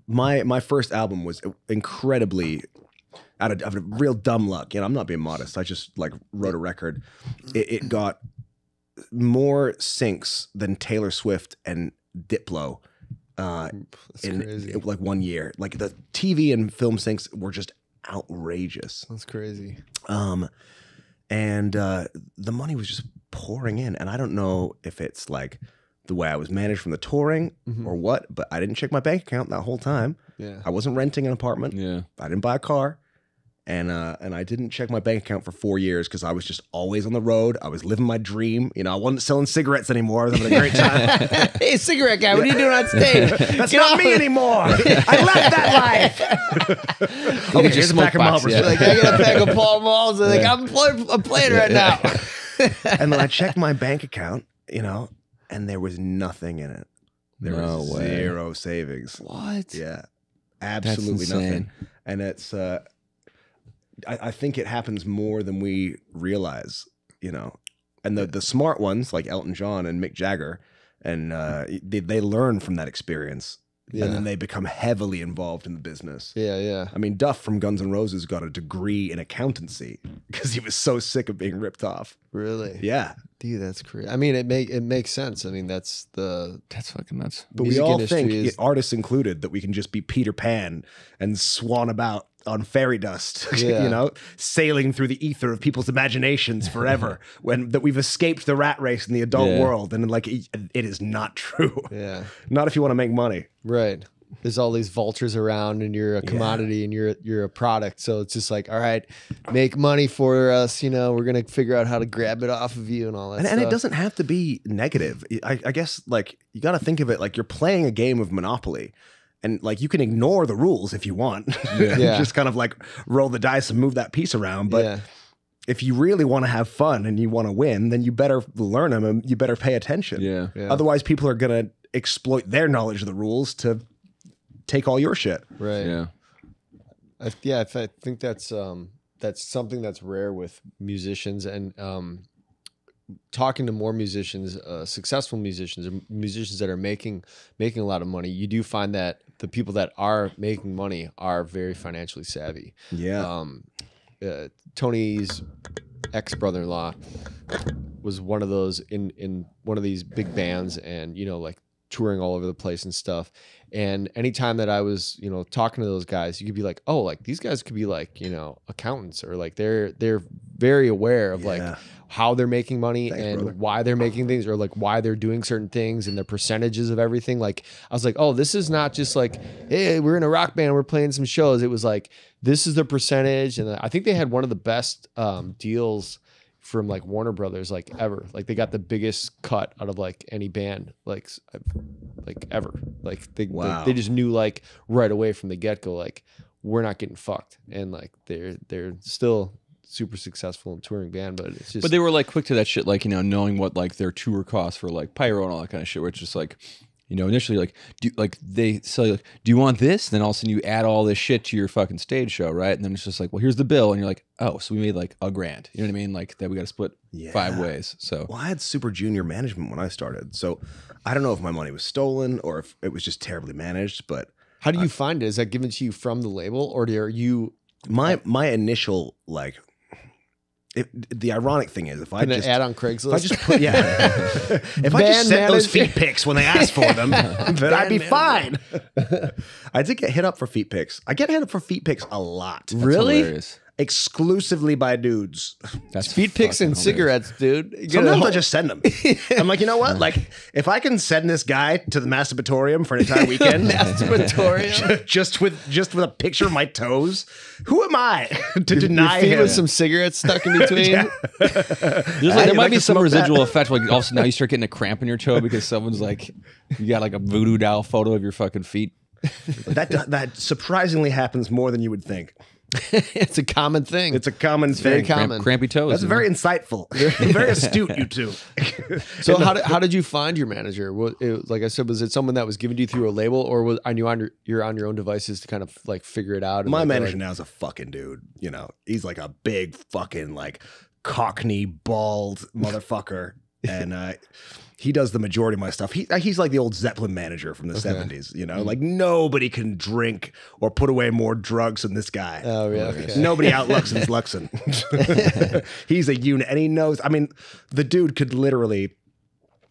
Speaker 3: my first album was incredibly out of real dumb luck. You know, I'm not being modest. I just like wrote a record. It got more syncs than Taylor Swift and Diplo in like 1 year. Like the TV and film syncs were just outrageous.
Speaker 1: That's crazy.
Speaker 3: And the money was just pouring in, and I don't know if it's like the way I was managed from the touring or what, but I didn't check my bank account that whole time.
Speaker 1: Yeah,
Speaker 3: I wasn't renting an apartment.
Speaker 2: Yeah,
Speaker 3: I didn't buy a car. And I didn't check my bank account for 4 years because I was just always on the road. I was living my dream. You know, I wasn't selling cigarettes anymore. I was having a great time.
Speaker 1: Hey, cigarette guy, what are you doing on stage?
Speaker 3: That's not me anymore. I left that life. Okay, here's a pack of Marlboros.
Speaker 1: Yeah. Like, I got a pack of Pall Malls. And like, I'm playing right now.
Speaker 3: And then I checked my bank account, you know, and there was nothing in it. There was zero savings.
Speaker 1: What?
Speaker 3: Yeah, absolutely nothing. And it's... I think it happens more than we realize, you know, and the smart ones like Elton John and Mick Jagger, and they learn from that experience, and then they become heavily involved in the business.
Speaker 1: Yeah.
Speaker 3: I mean, Duff from Guns N' Roses got a degree in accountancy because he was so sick of being ripped off.
Speaker 1: Really?
Speaker 3: Yeah.
Speaker 1: Dude, that's crazy. I mean, it makes sense. I mean, that's fucking nuts.
Speaker 3: But we all think, artists included, that we can just be Peter Pan and swan about on fairy dust, you know, sailing through the ether of people's imaginations forever, that we've escaped the rat race in the adult world. And like, it is not true.
Speaker 1: Yeah.
Speaker 3: Not if you want to make money.
Speaker 1: Right. There's all these vultures around and you're a commodity and you're a product. So it's just like, all right, make money for us. You know, we're going to figure out how to grab it off of you and all that stuff.
Speaker 3: And it doesn't have to be negative. I guess like you got to think of it like you're playing a game of Monopoly. And like you can ignore the rules if you want, just kind of like roll the dice and move that piece around. But if you really want to have fun and you want to win, then you better learn them and you better pay attention.
Speaker 2: Yeah.
Speaker 3: Otherwise, people are going to exploit their knowledge of the rules to take all your shit.
Speaker 1: Right.
Speaker 2: Yeah.
Speaker 1: I think that's something that's rare with musicians, and talking to more musicians, successful musicians, or musicians that are making a lot of money, you do find that the people that are making money are very financially savvy.
Speaker 3: Yeah.
Speaker 1: Tony's ex-brother-in-law was one of those in one of these big bands, and you know, like touring all over the place and stuff. And anytime that I was, you know, talking to those guys, you could be like, oh, like these guys could be like, you know, accountants, or like they're very aware of like how they're making money. Thanks, and brother. Why they're making things, or like why they're doing certain things and the percentages of everything. Like I was like, oh, this is not just like, hey, we're in a rock band, we're playing some shows. It was like, this is the percentage. And I think they had one of the best deals from like Warner Brothers like ever. Like they got the biggest cut out of like any band like ever. Like they just knew like right away from the get-go like we're not getting fucked, and like they're still super successful in touring band, but it's just.
Speaker 2: But they were like quick to that shit, like, you know, knowing what like their tour costs for like pyro and all that kind of shit, which is like, you know, initially like they sell you like, do you want this? Then all of a sudden you add all this shit to your fucking stage show, right? And then it's just like, well, here's the bill, and you're like, oh, so we made like $1,000. You know what I mean? Like that we got to split 5 ways. So
Speaker 3: well, I had super junior management when I started, so I don't know if my money was stolen or if it was just terribly managed. But
Speaker 1: how do you find it? Is that given to you from the label, or are you?
Speaker 3: My initial like. The ironic thing is, if I just
Speaker 1: add on Craigslist,
Speaker 3: if I just put, if I just sent those feet pics when they asked for them, then I'd be fine. I did get hit up for feet pics. I get hit up for feet pics a lot.
Speaker 2: That's hilarious.
Speaker 3: Exclusively by dudes.
Speaker 1: That's feet pics and cigarettes, dude.
Speaker 3: Sometimes I just send them. I'm like, you know what? Like, if I can send this guy to the masturbatorium for an entire weekend,
Speaker 1: masturbatorium,
Speaker 3: just with a picture of my toes, who am I to deny
Speaker 1: your feet
Speaker 3: him
Speaker 1: with some cigarettes stuck in between?
Speaker 2: There might be some residual effect. Like all of a sudden now you start getting a cramp in your toe because someone's like, you got like a voodoo doll photo of your fucking feet.
Speaker 3: That surprisingly happens more than you would think.
Speaker 1: It's a common thing.
Speaker 3: It's a common thing.
Speaker 1: Very common.
Speaker 2: Crampy toes.
Speaker 3: That's very insightful. Very astute, you two.
Speaker 1: So how did you find your manager? Like I said, was it someone that was given to you through a label, or was you're on your own devices to kind of like figure it out?
Speaker 3: My manager now is a fucking dude. You know, he's like a big fucking like Cockney bald motherfucker, and he does the majority of my stuff. He's like the old Zeppelin manager from the 70s, you know? Like nobody can drink or put away more drugs than this guy.
Speaker 1: Oh, yeah. Okay.
Speaker 3: Nobody outluxens Luxon. He's a unit, and he knows. I mean, the dude could literally.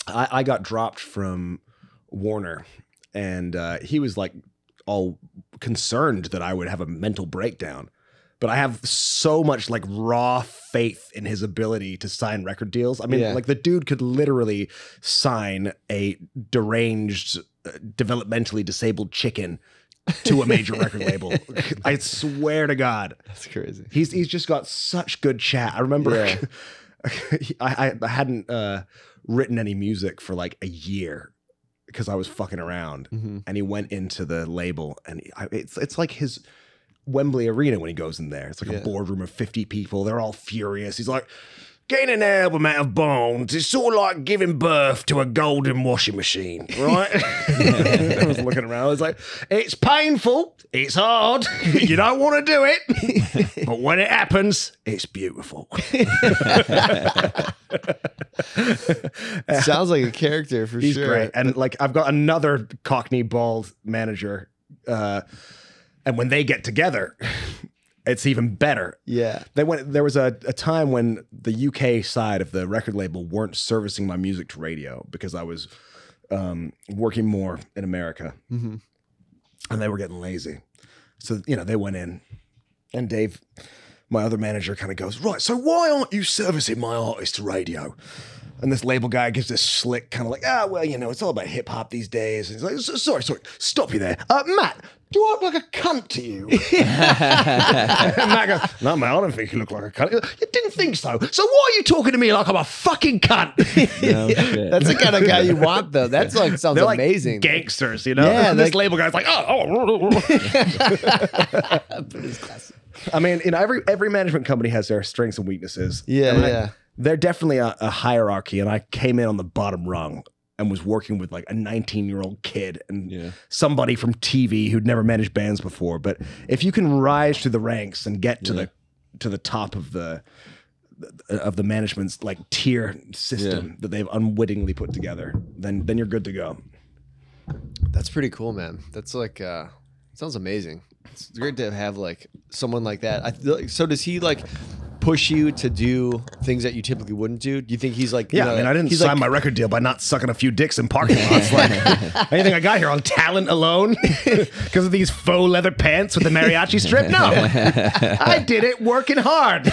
Speaker 3: I got dropped from Warner, and he was like all concerned that I would have a mental breakdown. But I have so much like raw faith in his ability to sign record deals. I mean, like the dude could literally sign a deranged, developmentally disabled chicken to a major record label. I swear to God.
Speaker 1: That's crazy.
Speaker 3: He's just got such good chat. I remember I hadn't written any music for like a year because I was fucking around. Mm-hmm. And he went into the label, and it's like his Wembley Arena when he goes in there. It's like a boardroom of 50 people. They're all furious. He's like, getting an album out of Barnes is sort of like giving birth to a golden washing machine, right? I was looking around. I was like, it's painful. It's hard. You don't want to do it. But when it happens, it's beautiful.
Speaker 1: Sounds like a character for sure.
Speaker 3: He's great. And like, I've got another Cockney bald manager, and when they get together, it's even better.
Speaker 1: Yeah.
Speaker 3: There was a time when the UK side of the record label weren't servicing my music to radio because I was working more in America. Mm-hmm. And they were getting lazy. So, you know, they went in, and Dave, my other manager, kind of goes, right, so why aren't you servicing my artist to radio? And this label guy gives this slick kind of like, well, you know, it's all about hip hop these days. And he's like, sorry, stop you there. Matt, do I look like a cunt to you? And Matt goes, no, man, I don't think you look like a cunt. You didn't think so. So why are you talking to me like I'm a fucking cunt?
Speaker 1: No, that's the kind of guy you want, though. That's like sounds
Speaker 3: They're
Speaker 1: amazing.
Speaker 3: Like gangsters, you know?
Speaker 1: Yeah,
Speaker 3: and this label guy's like, I mean, you know, every management company has their strengths and weaknesses.
Speaker 1: Yeah,
Speaker 3: they're definitely a hierarchy, and I came in on the bottom rung and was working with like a 19-year-old kid and somebody from TV who'd never managed bands before. But if you can rise through the ranks and get to the top of the management's like tier system that they've unwittingly put together, then you're good to go.
Speaker 1: That's pretty cool, man. That's like sounds amazing. It's great to have like someone like that. So does he like push you to do things that you typically wouldn't do? Do you think he's like,
Speaker 3: I mean, I didn't sign my record deal by not sucking a few dicks in parking lots. Like, anything I got here on talent alone because of these faux leather pants with the mariachi strip? No, I did it working hard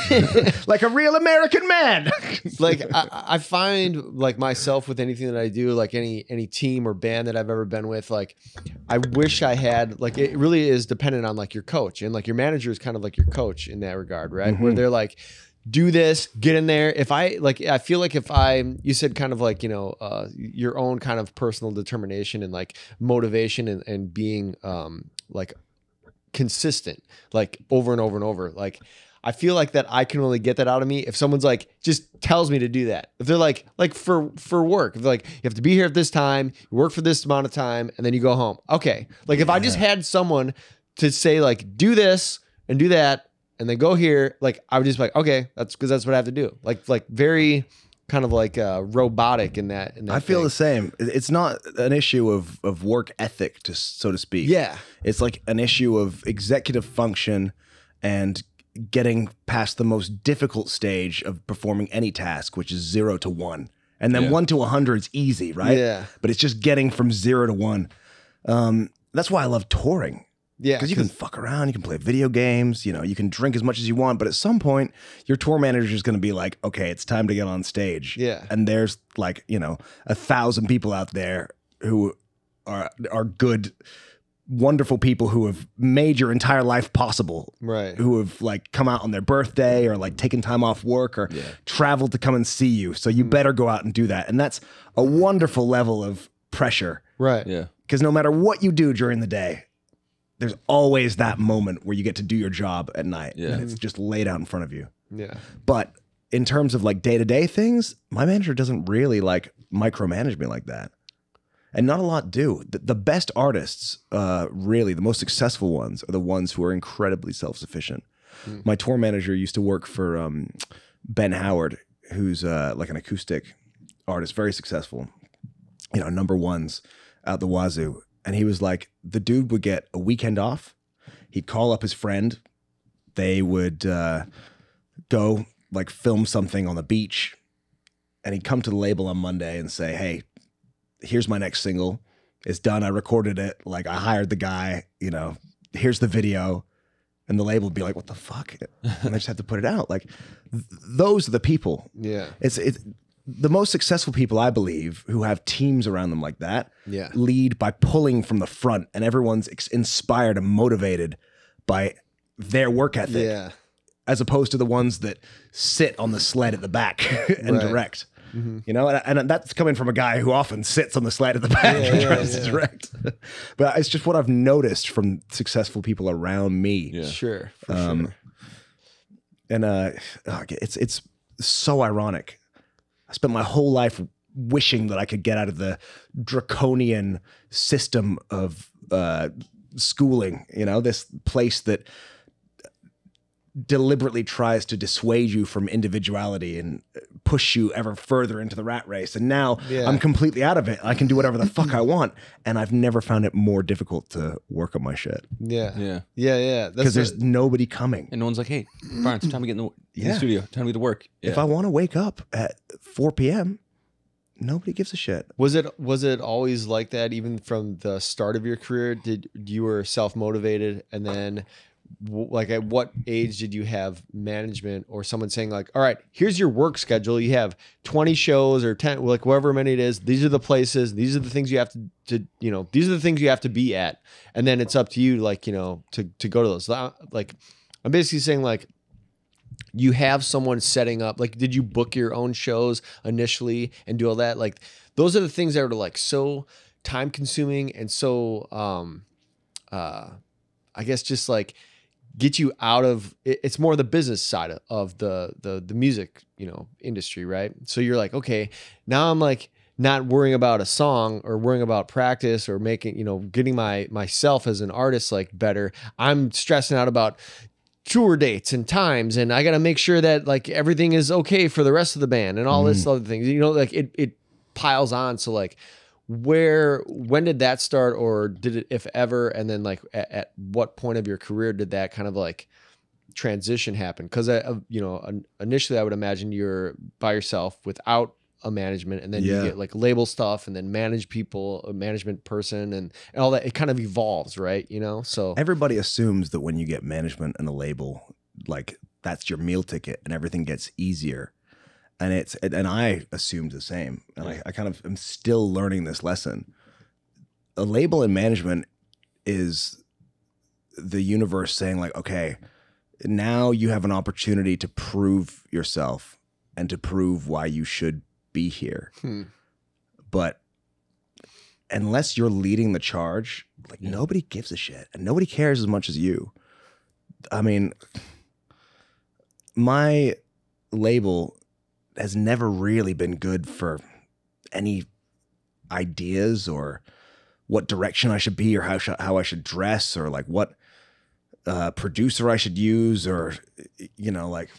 Speaker 3: like a real American man.
Speaker 1: Like I find like myself with anything that I do, like any team or band that I've ever been with, like I wish I had, like, it really is dependent on like your coach, and like your manager is kind of like your coach in that regard, right? Mm-hmm. Where they're like, do this, get in there. If I feel like you said kind of like, your own kind of personal determination and like motivation and being like consistent, like over and over and over. Like, I feel like that I can only get that out of me if someone's like, just tells me to do that. If they're like for work, if they're like, you have to be here at this time, you work for this amount of time, and then you go home. Okay. Like if I just had someone to say like, do this and do that, and then go here, like I would just be like, okay, that's because that's what I have to do. Like very kind of like robotic in that.
Speaker 3: I feel the same. It's not an issue of work ethic, so to speak.
Speaker 1: Yeah.
Speaker 3: It's like an issue of executive function and getting past the most difficult stage of performing any task, which is 0 to 1. And then 1 to 100 is easy, right?
Speaker 1: Yeah.
Speaker 3: But it's just getting from 0 to 1. That's why I love touring.
Speaker 1: Yeah,
Speaker 3: because you can fuck around, you can play video games, you can drink as much as you want, but at some point, your tour manager is going to be like, okay, it's time to get on stage.
Speaker 1: Yeah.
Speaker 3: And there's like, 1,000 people out there who are good, wonderful people who have made your entire life possible.
Speaker 1: Right.
Speaker 3: Who have like come out on their birthday or like taken time off work or traveled to come and see you. So you better go out and do that. And that's a wonderful level of pressure.
Speaker 1: Right.
Speaker 2: Yeah.
Speaker 3: Because no matter what you do during the day, there's always that moment where you get to do your job at night.
Speaker 2: Yeah.
Speaker 3: And it's just laid out in front of you.
Speaker 1: Yeah.
Speaker 3: But in terms of like day-to-day things, my manager doesn't really like micromanage me like that. And not a lot do. The best artists, really, the most successful ones are the ones who are incredibly self-sufficient. My tour manager used to work for Ben Howard, who's like an acoustic artist, very successful, number ones out the wazoo. And he was like, the dude would get a weekend off. He'd call up his friend. They would go like film something on the beach. And he'd come to the label on Monday and say, hey, here's my next single. It's done. I recorded it. Like I hired the guy, here's the video. And the label would be like, what the fuck? And I just have to put it out. Like those are the people.
Speaker 1: Yeah.
Speaker 3: It's the most successful people, I believe, who have teams around them like that, lead by pulling from the front, and everyone's inspired and motivated by their work ethic, as opposed to the ones that sit on the sled at the back and direct. And that's coming from a guy who often sits on the sled at the back and tries to direct. But it's just what I've noticed from successful people around me.
Speaker 1: Yeah. Sure. For sure.
Speaker 3: And it's so ironic. I spent my whole life wishing that I could get out of the draconian system of schooling, this place that deliberately tries to dissuade you from individuality and push you ever further into the rat race. And now I'm completely out of it. I can do whatever the fuck I want. And I've never found it more difficult to work on my shit.
Speaker 1: Yeah.
Speaker 3: Because there's nobody coming.
Speaker 2: And no one's like, hey, Barnes, time to get in the studio. Time to get to work. Yeah.
Speaker 3: If I want to wake up at 4 p.m., nobody gives a shit.
Speaker 1: Was it always like that even from the start of your career? Did you were self-motivated, and then like at what age did you have management or someone saying like, all right, here's your work schedule. You have 20 shows or 10, like however many it is. These are the places. These are the things you have to these are the things you have to be at. And then it's up to you, like, to go to those. Like, I'm basically saying like, you have someone setting up, like, did you book your own shows initially and do all that? Like, those are the things that are like so time consuming and so, I guess just like, get you out of it's more the business side of the music, industry, right? So you're like, okay, now I'm like not worrying about a song or worrying about practice or making, getting myself as an artist like better. I'm stressing out about tour dates and times, and I got to make sure that like everything is okay for the rest of the band and all this other things, like it piles on. So like, when did that start, or did it, if ever, and then like at what point of your career did that kind of like transition happen? Because initially I would imagine you're by yourself without a management, and then you get like label stuff and then manage people, a management person, and all that. It kind of evolves, right? So
Speaker 3: everybody assumes that when you get management and a label, like that's your meal ticket and everything gets easier. And I assumed the same. And I kind of am still learning this lesson. A label and management is the universe saying like, okay, now you have an opportunity to prove yourself and to prove why you should be here. But unless you're leading the charge, like nobody gives a shit and nobody cares as much as you. I mean, my label has never really been good for any ideas or what direction I should be or how I should dress or like what producer I should use or, you know, like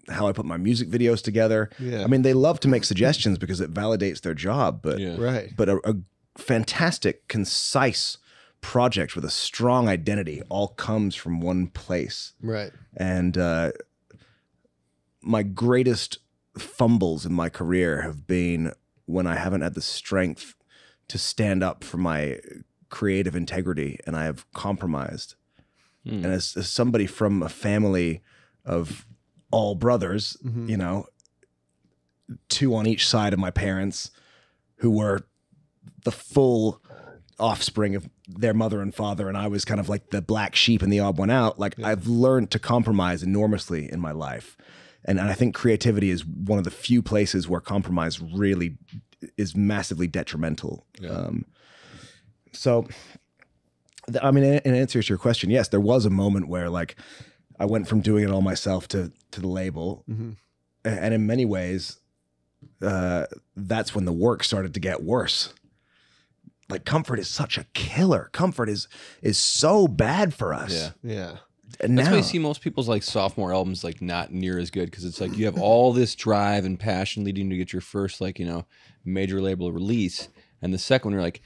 Speaker 3: how I put my music videos together.
Speaker 1: Yeah.
Speaker 3: I mean, they love to make suggestions because it validates their job, but
Speaker 1: But
Speaker 3: a fantastic, concise project with a strong identity all comes from one place.
Speaker 1: Right.
Speaker 3: And my greatest fumbles in my career have been when I haven't had the strength to stand up for my creative integrity and I have compromised. And as somebody from a family of all brothers, you know, 2 on each side of my parents who were the full offspring of their mother and father, and I was kind of like the black sheep and the odd one out. Like I've learned to compromise enormously in my life. And I think creativity is one of the few places where compromise really is massively detrimental. So, I mean, in answer to your question, yes, there was a moment where like I went from doing it all myself to the label. And in many ways, that's when the work started to get worse. Like Comfort is such a killer. Comfort is so bad for us.
Speaker 1: Yeah.
Speaker 3: And
Speaker 2: That's
Speaker 3: now,
Speaker 2: why you see most people's like sophomore albums like not near as good because it's like you have all this drive and passion leading to get your first like, you know, major label release. And the second one, you're like,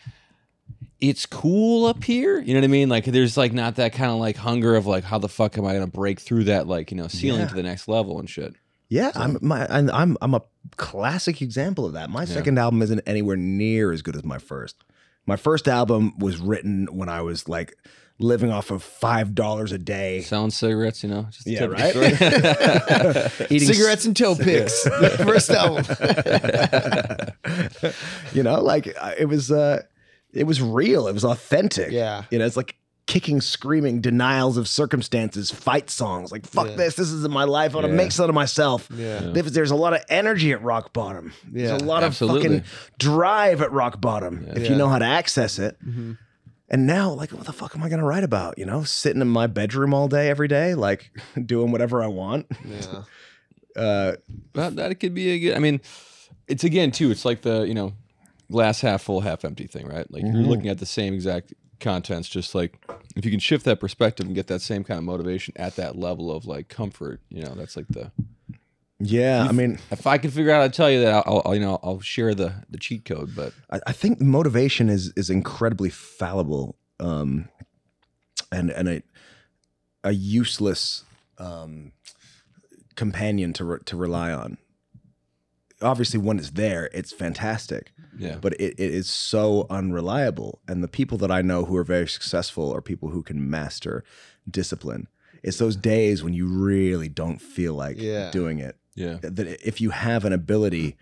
Speaker 2: it's cool up here. You know what I mean? Like there's like not that kind of like hunger of like, how the fuck am I going to break through that like, you know, ceiling to the next level and shit.
Speaker 3: Yeah, so. I'm a classic example of that. My second album isn't anywhere near as good as my first. My first album was written when I was like living off of $5 a day.
Speaker 2: Selling cigarettes, you know? Just
Speaker 3: right?
Speaker 1: Eating cigarettes and toe picks. The first album.
Speaker 3: You know, like it was real. It was authentic.
Speaker 1: Yeah.
Speaker 3: You know, it's like kicking, screaming, denials of circumstances, fight songs. Like, fuck this isn't my life. I want to make something of myself. There's a lot of energy at rock bottom. There's a lot of fucking drive at rock bottom if you know how to access it. And now, like, what the fuck am I going to write about? You know, sitting in my bedroom all day, every day, like doing whatever I want.
Speaker 2: But that could be a good, I mean, it's again, too, it's like the, you know, glass half full, half empty thing, right? Like you're looking at the same exact contents, just like if you can shift that perspective and get that same kind of motivation at that level of like comfort, you know, that's like the
Speaker 3: I mean,
Speaker 2: if I can figure out how to tell you that, I'll share the cheat code. But
Speaker 3: I think motivation is incredibly fallible, and a useless companion to rely on. Obviously, when it's there, it's fantastic. But it is so unreliable. And the people that I know who are very successful are people who can master discipline. It's those days when you really don't feel like doing it. That if you have an ability,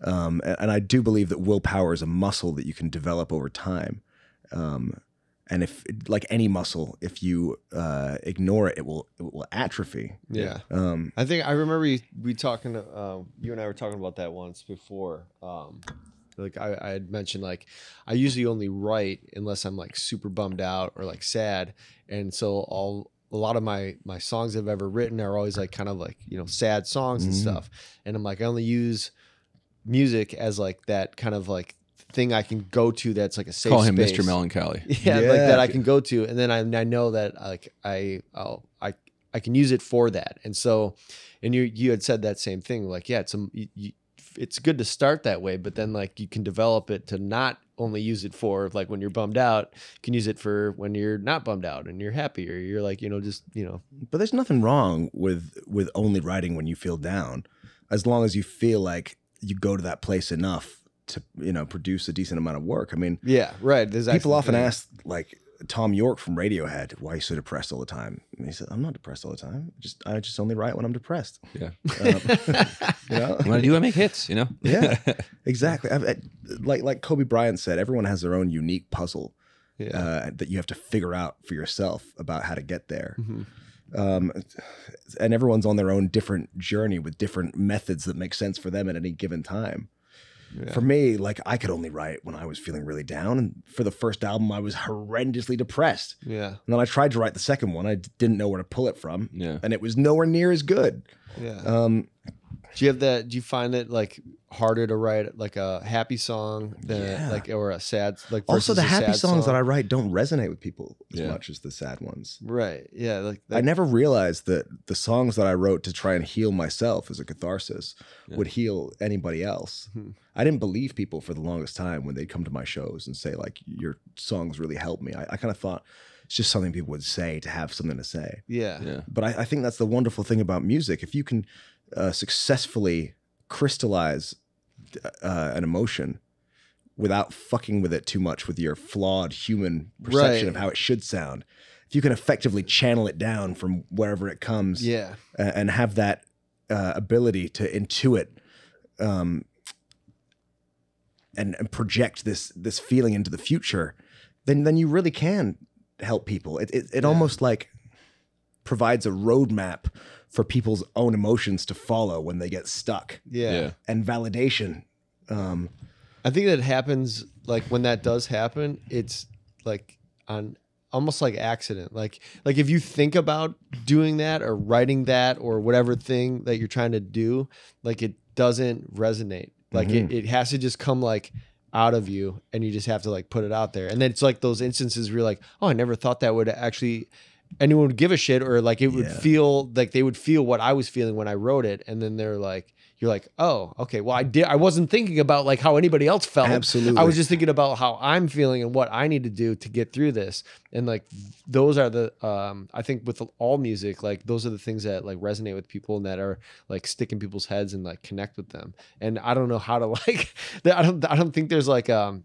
Speaker 3: and I do believe that willpower is a muscle that you can develop over time. And if, like any muscle, if you ignore it, it will atrophy.
Speaker 1: I think I remember we talking. You and I were talking about that once before. Like I had mentioned, like I usually only write unless I'm like super bummed out or like sad, and so a lot of my songs I've ever written are always like kind of like, you know, sad songs and stuff. And I'm like, I only use music as like that kind of like thing I can go to that's like a safe
Speaker 2: call him
Speaker 1: space.
Speaker 2: Mr. Melancholy.
Speaker 1: Like that I can go to, and then I know that like I can use it for that. And so, and you had said that same thing, like it's good to start that way, but then like you can develop it to not only use it for like when you're bummed out, you can use it for when you're not bummed out and you're happy, or you're like, you know, just, you know.
Speaker 3: But there's nothing wrong with only writing when you feel down, as long as you feel like you go to that place enough to, you know, produce a decent amount of work. I mean, people often ask like Tom York from Radiohead, why are you so depressed all the time? And he said, I'm not depressed all the time. I just only write when I'm depressed.
Speaker 2: You
Speaker 3: know,
Speaker 2: what I do, I make hits, you know?
Speaker 3: Exactly. Like Kobe Bryant said, everyone has their own unique puzzle that you have to figure out for yourself about how to get there. And everyone's on their own different journey with different methods that make sense for them at any given time. Yeah. For me, like I could only write when I was feeling really down. And for the first album, I was horrendously depressed.
Speaker 1: Yeah.
Speaker 3: And then I tried to write the second one. I didn't know where to pull it from.
Speaker 2: Yeah.
Speaker 3: And it was nowhere near as good.
Speaker 1: Yeah. Do you have that? Do you find it like harder to write like a happy song than like or a sad like?
Speaker 3: Also, the happy songs
Speaker 1: song?
Speaker 3: that I write don't resonate with people as much as the sad ones.
Speaker 1: Right. Yeah. Like
Speaker 3: I never realized that the songs that I wrote to try and heal myself as a catharsis would heal anybody else. I didn't believe people for the longest time when they'd come to my shows and say like, "Your songs really helped me." I kind of thought it's just something people would say to have something to say.
Speaker 1: Yeah.
Speaker 3: But I think that's the wonderful thing about music. If you can successfully crystallize an emotion without fucking with it too much with your flawed human perception of how it should sound, if you can effectively channel it down from wherever it comes, and have that ability to intuit and project this feeling into the future, then you really can help people. It almost like provides a roadmap for people's own emotions to follow when they get stuck.
Speaker 1: Yeah.
Speaker 3: And validation.
Speaker 1: I think that happens like when that does happen, it's like on almost like accident. Like if you think about doing that or writing that or whatever thing that you're trying to do, like it doesn't resonate. Like it has to just come like out of you and you just have to like put it out there. And then it's like those instances where you're like, oh, I never thought that would actually anyone would give a shit, or like it would feel like they would feel what I was feeling when I wrote it. And then they're like, you're like, oh, okay. Well, I wasn't thinking about like how anybody else felt.
Speaker 3: Absolutely.
Speaker 1: I was just thinking about how I'm feeling and what I need to do to get through this. And like, those are the, I think with all music, like those are the things that like resonate with people and that are like stick in people's heads and like connect with them. And I don't know how to like, I don't think there's like, at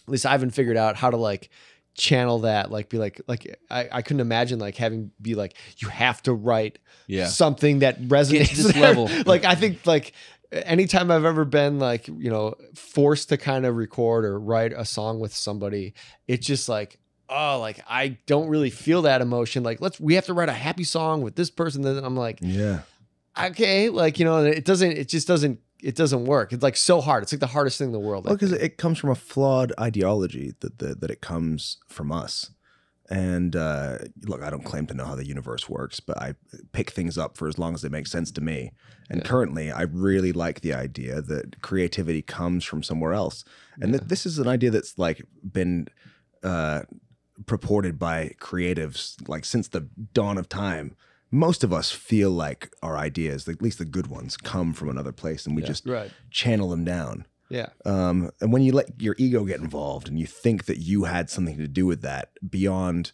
Speaker 1: least I haven't figured out how to like channel that, like be like I couldn't imagine like having be like you have to write something that resonates
Speaker 2: to this level.
Speaker 1: Like I think like anytime I've ever been like, you know, forced to kind of record or write a song with somebody, it's just like, oh, like I don't really feel that emotion. Like we have to write a happy song with this person. Then I'm like, okay, like, you know, it just doesn't work. It's like so hard. It's like the hardest thing in the world.
Speaker 3: Well, because it comes from a flawed ideology that it comes from us. And look, I don't claim to know how the universe works, but I pick things up for as long as they make sense to me. And currently, I really like the idea that creativity comes from somewhere else. And this is an idea that's like been purported by creatives like since the dawn of time. Most of us feel like our ideas, at least the good ones, come from another place, and we just channel them down.
Speaker 1: Yeah.
Speaker 3: And when you let your ego get involved and you think that you had something to do with that beyond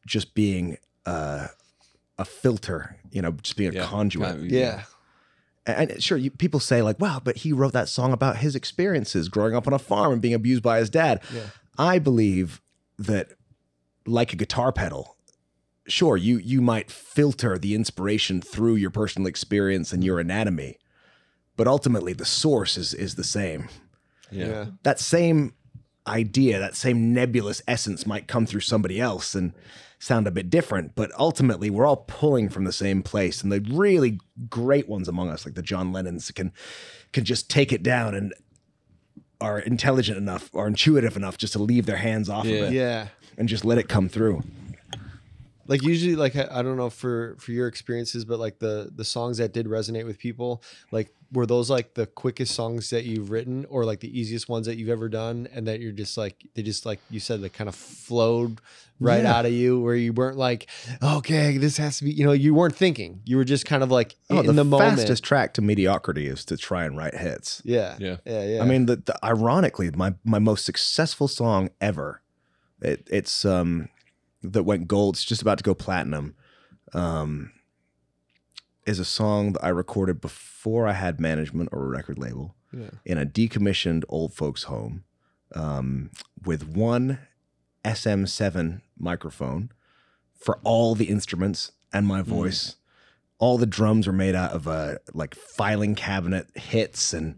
Speaker 3: just being a filter, you know, just being a conduit.
Speaker 1: Yeah.
Speaker 3: And sure, people say like, wow, but he wrote that song about his experiences growing up on a farm and being abused by his dad. Yeah. I believe that like a guitar pedal, sure, you might filter the inspiration through your personal experience and your anatomy, but ultimately the source is the same.
Speaker 1: Yeah.
Speaker 3: That same idea, that same nebulous essence might come through somebody else and sound a bit different, but ultimately we're all pulling from the same place. And the really great ones among us, like the John Lennons, can just take it down and are intelligent enough or intuitive enough just to leave their hands off of it and just let it come through.
Speaker 1: Like usually, like I don't know for your experiences, but like the songs that did resonate with people, like were those like the quickest songs that you've written, or like the easiest ones that you've ever done, and that you're just like they just like you said, they kind of flowed right out of you, where you weren't like, okay, this has to be, you know, you weren't thinking, you were just kind of like in the moment.
Speaker 3: The fastest track to mediocrity is to try and write hits.
Speaker 1: Yeah.
Speaker 3: I mean, ironically, my most successful song ever, it's that went gold, it's just about to go platinum, is a song that I recorded before I had management or a record label in a decommissioned old folks home with one SM7 microphone for all the instruments and my voice. All the drums were made out of like filing cabinet hits and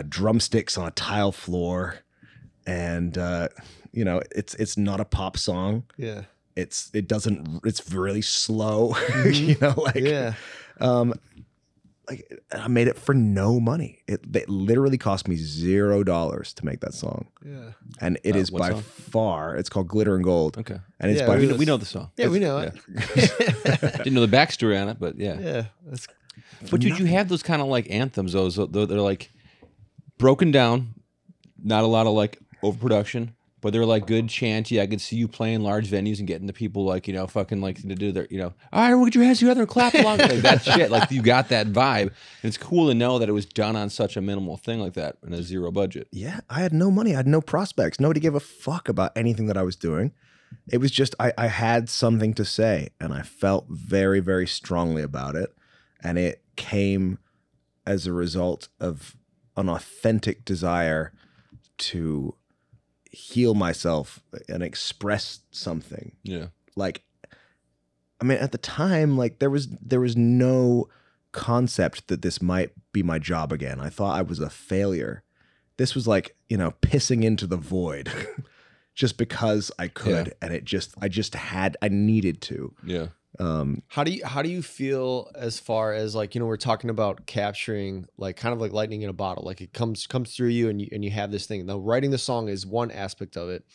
Speaker 3: drumsticks on a tile floor. And you know, it's not a pop song.
Speaker 1: Yeah.
Speaker 3: It's really slow, you know, like, like I made it for no money. It literally cost me $0 to make that song.
Speaker 1: Yeah.
Speaker 3: And it is by
Speaker 2: song?
Speaker 3: far, it's called Glitter and Gold.
Speaker 2: Okay.
Speaker 3: And it's
Speaker 1: Yeah,
Speaker 3: by,
Speaker 2: We know the song.
Speaker 1: Yeah, we know it.
Speaker 2: Didn't know the backstory on it, but yeah.
Speaker 1: Yeah. That's,
Speaker 2: But dude, you have those kind of like anthems, those they're like broken down, not a lot of like overproduction, but they're like good chanty. I could see you playing large venues and getting the people like, you know, fucking like to do their, you know, all right, everyone get your hands together and clap along. Like that shit. Like you got that vibe. And it's cool to know that it was done on such a minimal thing like that in a zero budget.
Speaker 3: yeah, I had no money. I had no prospects. Nobody gave a fuck about anything that I was doing. It was just, I had something to say and I felt very, very strongly about it. And it came as a result of an authentic desire to heal myself and express something.
Speaker 2: Yeah.
Speaker 3: Like, I mean, at the time, like there was no concept that this might be my job again. I thought I was a failure. This was like, you know, pissing into the void just because I could. And I needed to.
Speaker 2: Yeah.
Speaker 1: how do you feel as far as like, you know, we're talking about capturing like kind of like lightning in a bottle, like it comes through you and you have this thing. Now writing the song is one aspect of it,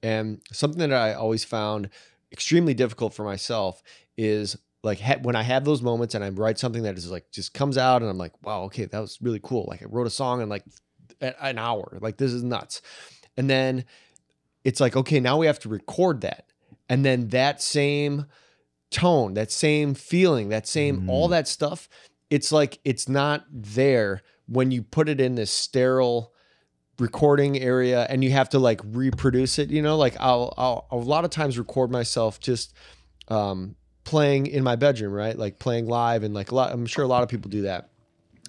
Speaker 1: and something that I always found extremely difficult for myself is like when I have those moments and I write something that is like just comes out and I'm like, wow, okay, that was really cool. Like I wrote a song in like an hour, like this is nuts. And then it's like, okay, now we have to record that, and then that same tone, that same feeling, that same all that stuff, it's like it's not there when you put it in this sterile recording area and you have to like reproduce it, you know. Like I'll a lot of times record myself just playing in my bedroom, right? Like playing live, and like I'm sure a lot of people do that.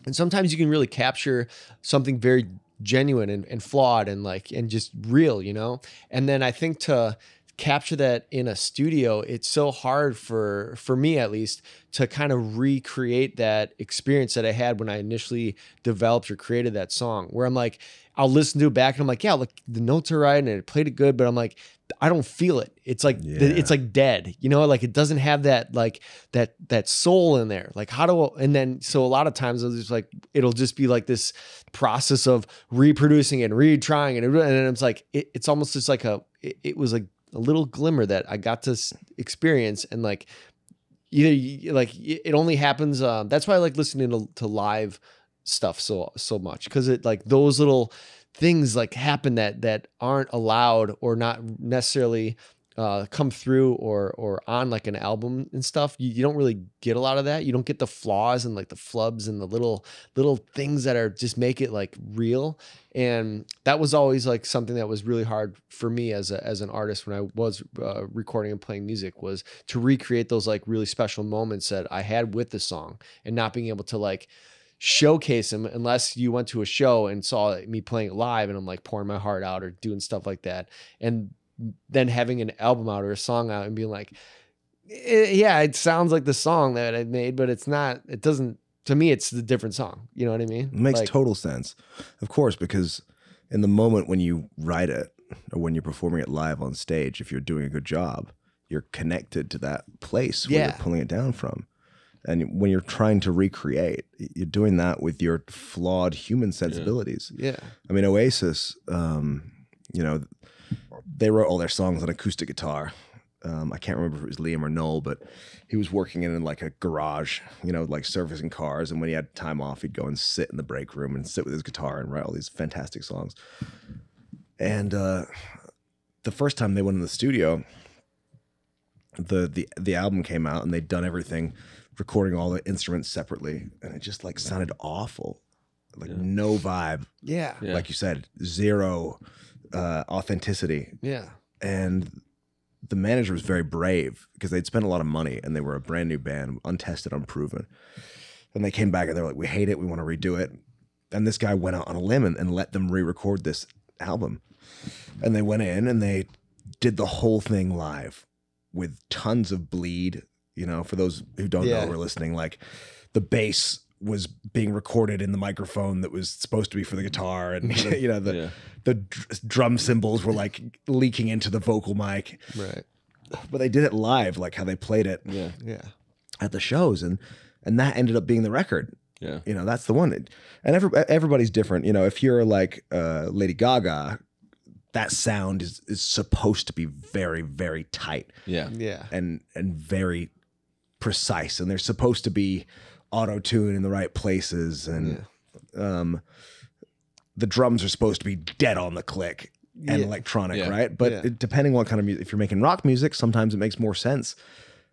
Speaker 1: And sometimes you can really capture something very genuine and flawed and like and just real, you know. And then I think to capture that in a studio, it's so hard for me at least to kind of recreate that experience that I had when I initially developed or created that song, where I'm like, I'll listen to it back and I'm like, yeah, look, the notes are right and it played it good, but I'm like, I don't feel it. It's like, it's like dead, you know, like it doesn't have that, like that soul in there. Like and then, so a lot of times it's just like, it'll just be like this process of reproducing it and retrying it. And it's like, it's almost just like it was like a little glimmer that I got to experience. And like, either like it only happens. That's why I like listening to live stuff so much. 'Cause it like those little things like happen that aren't allowed or not necessarily come through or on like an album and stuff. You don't really get a lot of that. You don't get the flaws and like the flubs and the little things that are just make it like real. And that was always like something that was really hard for me as an artist when I was recording and playing music, was to recreate those like really special moments that I had with the song and not being able to like showcase them unless you went to a show and saw me playing it live and I'm like pouring my heart out or doing stuff like that. And then having an album out or a song out and being like, yeah, it sounds like the song that I made, but it's not, it doesn't, to me, it's a different song. You know what I mean?
Speaker 3: It makes
Speaker 1: like,
Speaker 3: total sense. Of course, because in the moment when you write it or when you're performing it live on stage, if you're doing a good job, you're connected to that place where you're pulling it down from. And when you're trying to recreate, you're doing that with your flawed human sensibilities.
Speaker 1: Yeah.
Speaker 3: I mean, Oasis, you know, they wrote all their songs on acoustic guitar. I can't remember if it was Liam or Noel, but he was working in like a garage, you know, like servicing cars. And when he had time off, he'd go and sit in the break room and sit with his guitar and write all these fantastic songs. And the first time they went in the studio, the album came out and they'd done everything, recording all the instruments separately, and it just like sounded awful, like no vibe.
Speaker 1: Yeah.
Speaker 3: Like you said, zero authenticity.
Speaker 1: Yeah.
Speaker 3: And the manager was very brave because they'd spent a lot of money and they were a brand new band, untested, unproven. And they came back and they're like, we hate it, we want to redo it. And this guy went out on a limb and let them re-record this album. And they went in and they did the whole thing live with tons of bleed. You know, for those who don't know or are listening, like the bass was being recorded in the microphone that was supposed to be for the guitar, and you know the drum cymbals were like leaking into the vocal mic.
Speaker 1: Right.
Speaker 3: but they did it live, like how they played it
Speaker 1: Yeah.
Speaker 3: at the shows, and that ended up being the record.
Speaker 2: Yeah.
Speaker 3: You know, that's the one. And everybody's different. You know, if you're like Lady Gaga, that sound is supposed to be very, very tight.
Speaker 2: Yeah.
Speaker 1: Yeah.
Speaker 3: And very precise. And there's supposed to be auto-tune in the right places. And the drums are supposed to be dead on the click and electronic, right? But depending on what kind of music, if you're making rock music, sometimes it makes more sense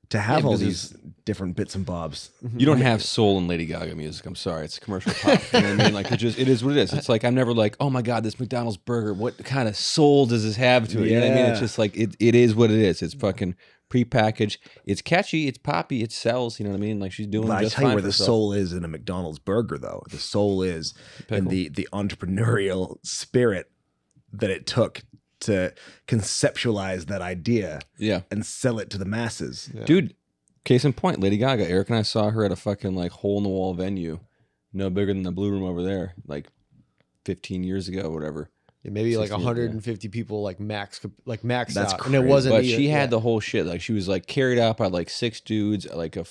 Speaker 3: to have all these different bits and bobs.
Speaker 2: You don't have soul in Lady Gaga music. I'm sorry, it's commercial pop. You know what I mean? Like it is what it is. It's like I'm never like, oh my god, this McDonald's burger. What kind of soul does this have to it? You know what I mean? It's just like it is what it is. It's fucking prepackaged. It's catchy. It's poppy. It sells. You know what I mean? Like she's doing.
Speaker 3: But
Speaker 2: just
Speaker 3: I tell you
Speaker 2: fine
Speaker 3: where
Speaker 2: for
Speaker 3: the
Speaker 2: herself.
Speaker 3: soul is in a McDonald's burger, though. The soul is in the entrepreneurial spirit that it took to conceptualize that idea and sell it to the masses.
Speaker 1: Yeah.
Speaker 2: Dude, case in point, Lady Gaga. Eric and I saw her at a fucking like hole in the wall venue, no bigger than the Blue Room over there, like 15 years ago or whatever.
Speaker 1: Yeah, maybe like
Speaker 2: 16,
Speaker 1: 150 people like maxed
Speaker 3: That's
Speaker 1: out.
Speaker 3: crazy.
Speaker 1: And it wasn't
Speaker 2: But she had the whole shit. Like she was like carried out by like 6 dudes, like a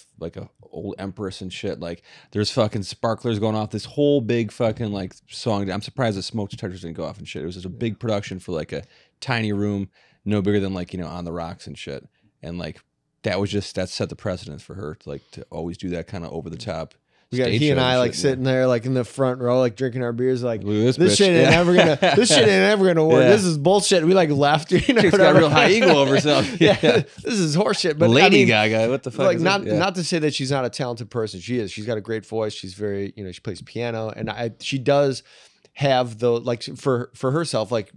Speaker 2: old empress and shit. Like there's fucking sparklers going off. This whole big fucking like song. I'm surprised the smoke detectors didn't go off and shit. It was just a big production for like a tiny room, no bigger than like, you know, On the Rocks and shit. And like that set the precedence for her to like to always do that kind of over the top.
Speaker 1: We got he and I like sitting there like in the front row, like drinking our beers, like this shit ain't ever gonna work.
Speaker 2: Yeah.
Speaker 1: This is bullshit. We like laughed. You know,
Speaker 2: Chick's got a real high ego over herself.
Speaker 1: yeah, this is horseshit. But
Speaker 2: Lady
Speaker 1: I mean,
Speaker 2: Gaga, what the fuck?
Speaker 1: like
Speaker 2: is
Speaker 1: not
Speaker 2: it?
Speaker 1: not to say that she's not a talented person. She is. She's got a great voice. She's very, you know, she plays piano, and she does have the like for herself. Like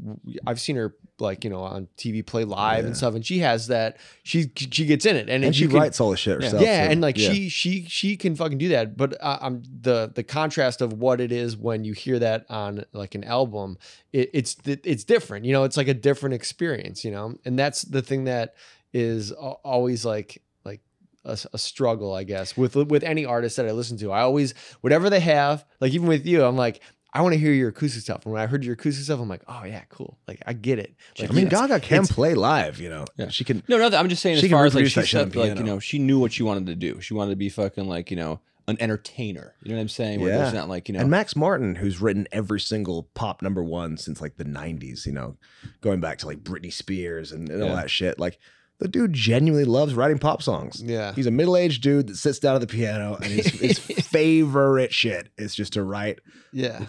Speaker 1: I've seen her like, you know, on TV play live and stuff, and she has that. She gets in it, and
Speaker 3: she writes all the shit herself.
Speaker 1: Yeah,
Speaker 3: too.
Speaker 1: and like she can fucking do that. But the contrast of what it is when you hear that on like an album, it's different. You know, it's like a different experience. You know, and that's the thing that is always like a struggle, I guess, with any artist that I listen to. I always, whatever they have, like even with you, I'm like, I want to hear your acoustic stuff. And when I heard your acoustic stuff, I'm like, oh yeah, cool. Like I get it. Like,
Speaker 3: I mean, Gaga can play live, you know.
Speaker 2: Yeah.
Speaker 3: She can.
Speaker 2: No, I'm just saying
Speaker 3: she
Speaker 2: as
Speaker 3: can
Speaker 2: far as like
Speaker 3: reproduce
Speaker 2: she
Speaker 3: that shit on
Speaker 2: said, like,
Speaker 3: piano.
Speaker 2: you know, she knew what she wanted to do. She wanted to be fucking like, you know, an entertainer. You know what I'm saying? Where there's not like, you know.
Speaker 3: And Max Martin, who's written every single pop #1 since like the 90s, you know, going back to like Britney Spears and all that shit. Like the dude genuinely loves writing pop songs.
Speaker 1: Yeah.
Speaker 3: He's a middle-aged dude that sits down at the piano and his favorite shit is just to write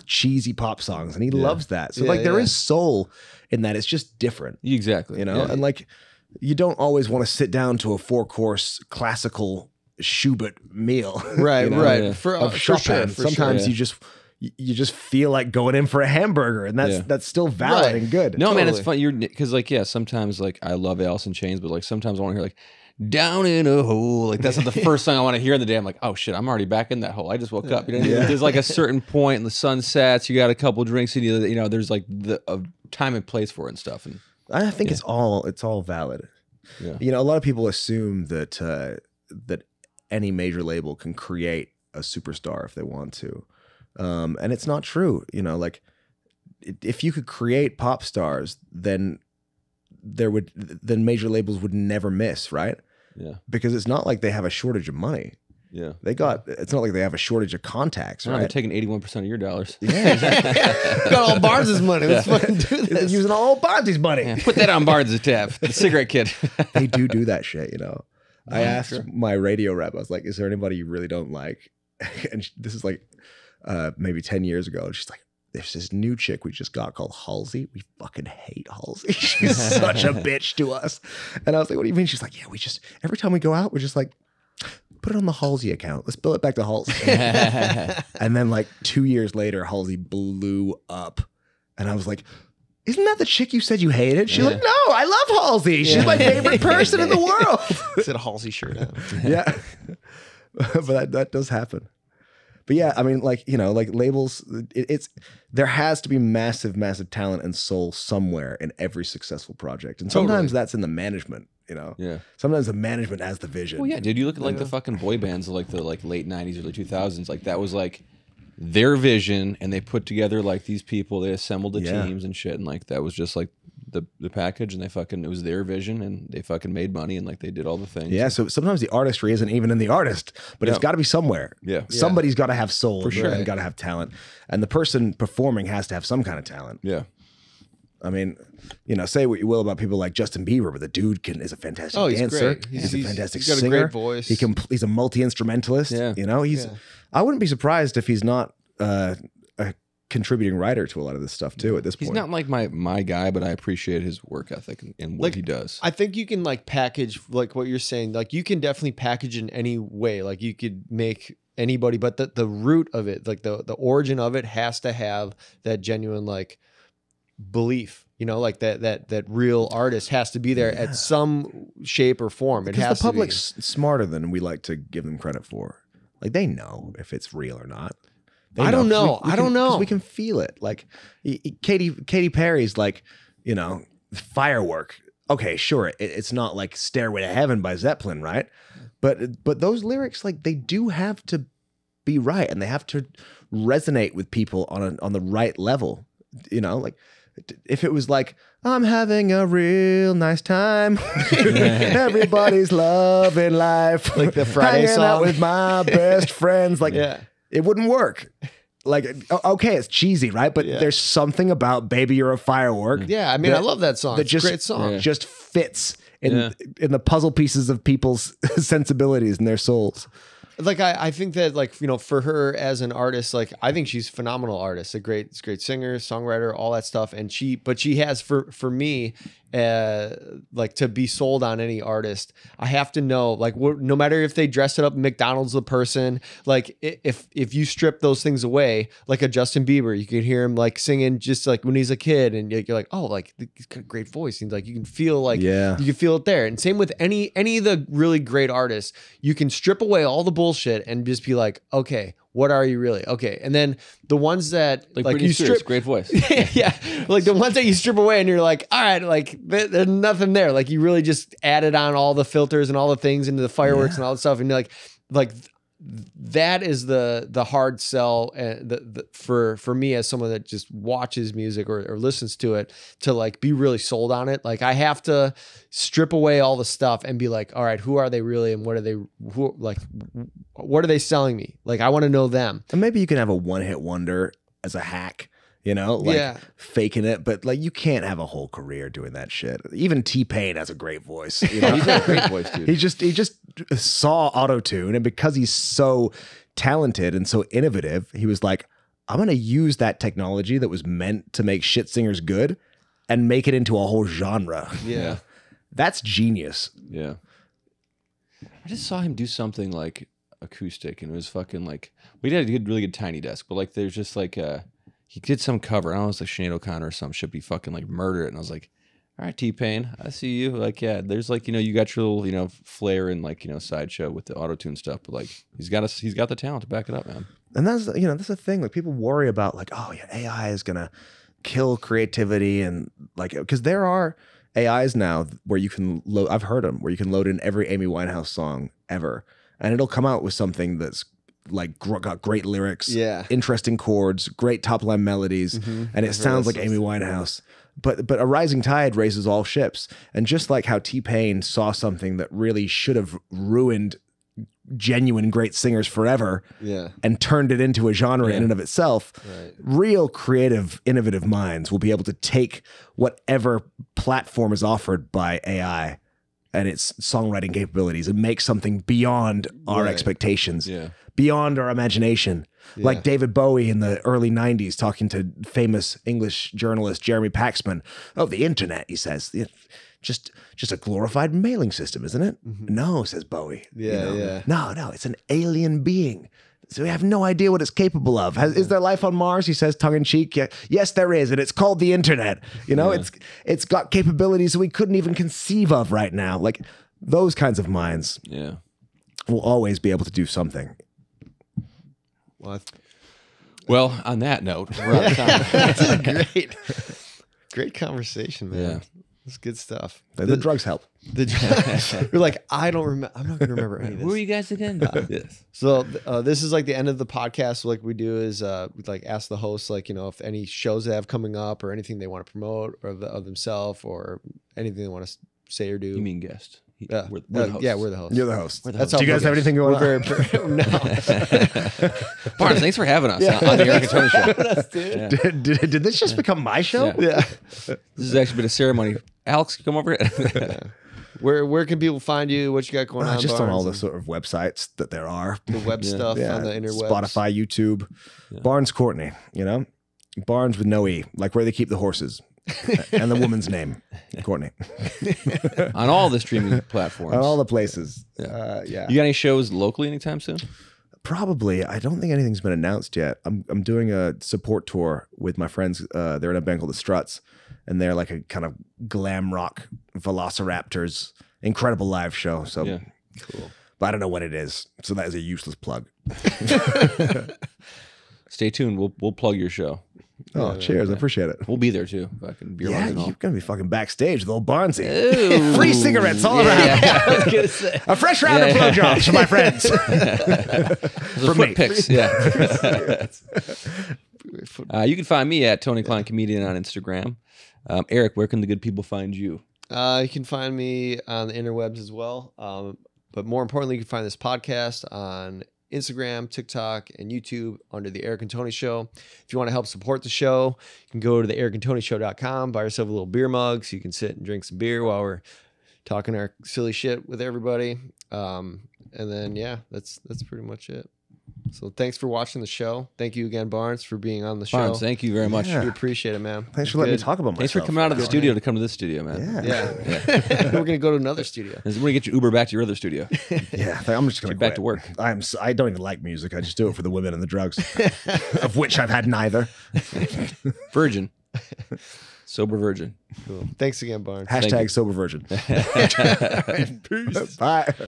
Speaker 3: cheesy pop songs. And he loves that. So like there is soul in that. It's just different.
Speaker 2: Exactly.
Speaker 3: You know, and like you don't always want to sit down to a 4-course classical Schubert meal.
Speaker 1: Right,
Speaker 3: you know,
Speaker 1: right.
Speaker 3: of
Speaker 1: For
Speaker 3: Chopin.
Speaker 1: sure.
Speaker 3: Sometimes you just feel like going in for a hamburger, and that's still valid and good.
Speaker 2: No, man, it's fun. Because like, sometimes like I love Alice in Chains, but like sometimes I want to hear like down in a hole. Like that's not the first song I want to hear in the day. I'm like, oh shit, I'm already back in that hole. I just woke up. You know what I mean? There's like a certain point, and the sun sets. You got a couple drinks in you. You know, there's like a time and place for it and stuff. And
Speaker 3: I think it's all valid.
Speaker 2: Yeah.
Speaker 3: You know, a lot of people assume that that any major label can create a superstar if they want to. And it's not true. You know, like if you could create pop stars, then major labels would never miss, right?
Speaker 2: Yeah.
Speaker 3: Because it's not like they have a shortage of money.
Speaker 2: Yeah.
Speaker 3: It's not like they have a shortage of contacts,
Speaker 2: right?
Speaker 3: right?
Speaker 2: They're taking 81% of your dollars.
Speaker 3: Yeah, exactly.
Speaker 1: Got all Barnes' money. Let's fucking do
Speaker 3: They're
Speaker 1: this.
Speaker 3: using all Bonzi's money.
Speaker 2: Yeah, put that on Barnes' tab. The cigarette kid.
Speaker 3: They do that shit, you know. I asked my radio rep, I was like, is there anybody you really don't like? And this is like maybe 10 years ago. And she's like, there's this new chick we just got called Halsey. We fucking hate Halsey. She's such a bitch to us. And I was like, what do you mean? She's like, yeah, we just, every time we go out, we're just like, put it on the Halsey account. Let's bill it back to Halsey. And then like 2 years later, Halsey blew up. And I was like, isn't that the chick you said you hated? She's like, no, I love Halsey. She's my favorite person in the world.
Speaker 1: It's a Halsey shirt on.
Speaker 3: Yeah. But that does happen. But yeah, I mean, like, you know, like labels, there has to be massive, massive talent and soul somewhere in every successful project. And sometimes that's in the management, you know?
Speaker 2: Yeah.
Speaker 3: Sometimes the management has the vision.
Speaker 2: Well, yeah, dude, you look at like the fucking boy bands of like the like late 90s, early 2000s. Like that was like their vision, and they put together like these people, they assembled the teams and shit. And like that was just like the package, and it was their vision, and they fucking made money, and like they did all the things.
Speaker 3: Yeah, so sometimes the artistry isn't even in the artist, but it's got to be somewhere.
Speaker 2: Yeah.
Speaker 3: Somebody's got to have soul
Speaker 2: For sure.
Speaker 3: and got to have talent, and the person performing has to have some kind of talent.
Speaker 2: Yeah.
Speaker 3: I mean, say what you will about people like Justin Bieber, but the dude is a fantastic
Speaker 1: he's
Speaker 3: dancer.
Speaker 1: great.
Speaker 3: He's a fantastic
Speaker 1: he's got
Speaker 3: singer.
Speaker 1: a great voice.
Speaker 3: He's a multi-instrumentalist.
Speaker 2: Yeah.
Speaker 3: I wouldn't be surprised if he's not a contributing writer to a lot of this stuff too at this point.
Speaker 2: He's not like my guy, but I appreciate his work ethic and what he does.
Speaker 1: I think you can like package like what you're saying. Like you can definitely package in any way. Like you could make anybody, but the root of it, like the origin of it has to have that genuine like belief. Like that real artist has to be there at some shape or form. It has
Speaker 3: the public's smarter than we like to give them credit for. Like they know if it's real or not.
Speaker 1: I don't know.
Speaker 3: I don't know. We can feel it. Like Katy Perry's like, firework. Okay, sure. It's not like Stairway to Heaven by Zeppelin, right? But those lyrics, like they do have to be right, and they have to resonate with people on the right level. Like if it was like, I'm having a real nice time, everybody's loving life,
Speaker 1: like the Friday
Speaker 3: hanging
Speaker 1: song
Speaker 3: out with my best friends, like it wouldn't work. Like, okay, it's cheesy, right? But there's something about "Baby, You're a Firework."
Speaker 1: Yeah, I mean, I love that song. It's a great song.
Speaker 3: Just fits in the puzzle pieces of people's sensibilities and their souls.
Speaker 1: Like I think that like for her as an artist, like I think she's a phenomenal artist, a great singer, songwriter, all that stuff. And she has for me, like to be sold on any artist, I have to know like no matter if they dress it up, McDonald's the person, like if you strip those things away, like a Justin Bieber, you could hear him like singing just like when he's a kid, and you're like, oh, like he's got a great voice. And like you can feel like you can feel it there. And same with any of the really great artists, you can strip away all the bullshit and just be like, okay, what are you really? Okay. And then the ones that like you strip,
Speaker 2: great voice.
Speaker 1: yeah. Like the ones that you strip away and you're like, all right, like there's nothing there. Like you really just added on all the filters and all the things into the fireworks and all that stuff. And you're like that is the hard sell for me as someone that just watches music or listens to it, to like be really sold on it. Like I have to strip away all the stuff and be like, all right, who are they really, and what are they selling me? Like I want to know them.
Speaker 3: And maybe you can have a one-hit wonder as a hack, faking it, but like you can't have a whole career doing that shit. Even T-Pain has a great voice. He's
Speaker 2: got a great voice, dude.
Speaker 3: He just saw auto-tune, and because he's so talented and so innovative, he was like, I'm going to use that technology that was meant to make shit singers good and make it into a whole genre.
Speaker 1: Yeah.
Speaker 3: That's genius.
Speaker 2: Yeah. I just saw him do something like acoustic, and it was fucking like, we did a really good Tiny Desk, but like there's just like he did some cover. I don't know, it was like Sinead O'Connor or some shit. He fucking like murdered it. And I was like, all right, T-Pain, I see you. Like, yeah, there's like, you got your little, flair and like, sideshow with the auto-tune stuff. But like, he's got the talent to back it up, man.
Speaker 3: And that's the thing. Like people worry about like, oh yeah, AI is going to kill creativity. And like, because there are AIs now where you can load, I've heard them, where you can load in every Amy Winehouse song ever. And it'll come out with something that's like got great lyrics, interesting chords, great top line melodies, and it sounds like Amy Winehouse. But a rising tide raises all ships. And just like how T-Pain saw something that really should have ruined genuine great singers forever, and turned it into a genre in and of itself, real creative, innovative minds will be able to take whatever platform is offered by AI and its songwriting capabilities and make something beyond our expectations, beyond our imagination. Like David Bowie in the early 90s talking to famous English journalist Jeremy Paxman. Oh, the internet, he says. Just a glorified mailing system, isn't it? No, says Bowie. No, it's an alien being. So we have no idea what it's capable of. Is there life on Mars? He says tongue in cheek. Yes, there is, and it's called the internet. It's got capabilities that we couldn't even conceive of right now. Like those kinds of minds will always be able to do something.
Speaker 2: Well, on that note, we're out of time.
Speaker 1: That's great conversation, man. It's good stuff.
Speaker 3: The drugs help.
Speaker 1: You're like, I don't remember. I'm not going to remember any of this.
Speaker 2: Who are you guys again? Yes.
Speaker 1: So this is like the end of the podcast. Like we do is we like ask the hosts, like, you know, if any shows they have coming up or anything they want to promote or of themselves or anything they want to say or do.
Speaker 2: You mean guest?
Speaker 1: Yeah,
Speaker 2: we're the hosts.
Speaker 1: Yeah, we're the hosts.
Speaker 3: You're the host.
Speaker 1: That's
Speaker 3: Do you guys have anything going on?
Speaker 1: No.
Speaker 2: Barnes, thanks for having us on the Eric and Tony Show. Yeah.
Speaker 3: Did this just become my show?
Speaker 1: Yeah.
Speaker 2: This has actually been a ceremony. Alex, come over here.
Speaker 1: Where can people find you? What you got going on?
Speaker 3: Just on
Speaker 1: Barnes?
Speaker 3: all the sort of websites that there are.
Speaker 1: The web stuff on the interwebs.
Speaker 3: Spotify, YouTube. Barns Courtney, you know? Barns with no E, like where they keep the horses. And the woman's name, Courtney.
Speaker 2: On all the streaming platforms.
Speaker 3: On all the places.
Speaker 2: Yeah.
Speaker 3: Yeah.
Speaker 2: You got any shows locally anytime soon?
Speaker 3: Probably. I don't think anything's been announced yet. I'm doing a support tour with my friends. They're in a band called the Struts, and they're like a kind of glam rock Velociraptors. Incredible live show. So
Speaker 2: Cool.
Speaker 3: But I don't know when it is. So that is a useless plug.
Speaker 2: Stay tuned. We'll plug your show.
Speaker 3: Oh, cheers. I appreciate it.
Speaker 2: We'll be there too. Fucking beer
Speaker 3: Yeah,
Speaker 2: mugs and all.
Speaker 3: you're going to be fucking backstage with old Barnsey.
Speaker 2: Ooh.
Speaker 3: Free cigarettes all around.
Speaker 2: Yeah, I was gonna say.
Speaker 3: A fresh round of blowjobs for my friends.
Speaker 2: For
Speaker 3: me.
Speaker 2: foot pics. Yeah. You can find me at Tony Klein Comedian on Instagram. Eric, where can the good people find you?
Speaker 1: You can find me on the interwebs as well. But more importantly, you can find this podcast on Instagram, TikTok, and YouTube under the Eric and Tony Show. If you want to help support the show, you can go to the ericandtonyshow.com, buy yourself a little beer mug so you can sit and drink some beer while we're talking our silly shit with everybody. And then, that's pretty much it. So thanks for watching the show. Thank you again, Barnes, for being on the show.
Speaker 2: Barnes, thank you very much.
Speaker 3: Yeah.
Speaker 1: We appreciate it, man.
Speaker 3: Thanks for letting me talk about myself.
Speaker 2: Thanks for coming out of the studio to come to this studio, man.
Speaker 3: Yeah.
Speaker 1: We're going to go to another studio.
Speaker 2: We're gonna get you Uber back to your other studio.
Speaker 3: Yeah, I'm just going to
Speaker 2: Get back to work.
Speaker 3: I don't even like music. I just do it for the women and the drugs, of which I've had neither.
Speaker 2: Virgin. Sober virgin.
Speaker 1: Cool. Thanks again, Barnes.
Speaker 3: Hashtag sober virgin.
Speaker 1: Peace.
Speaker 3: Bye.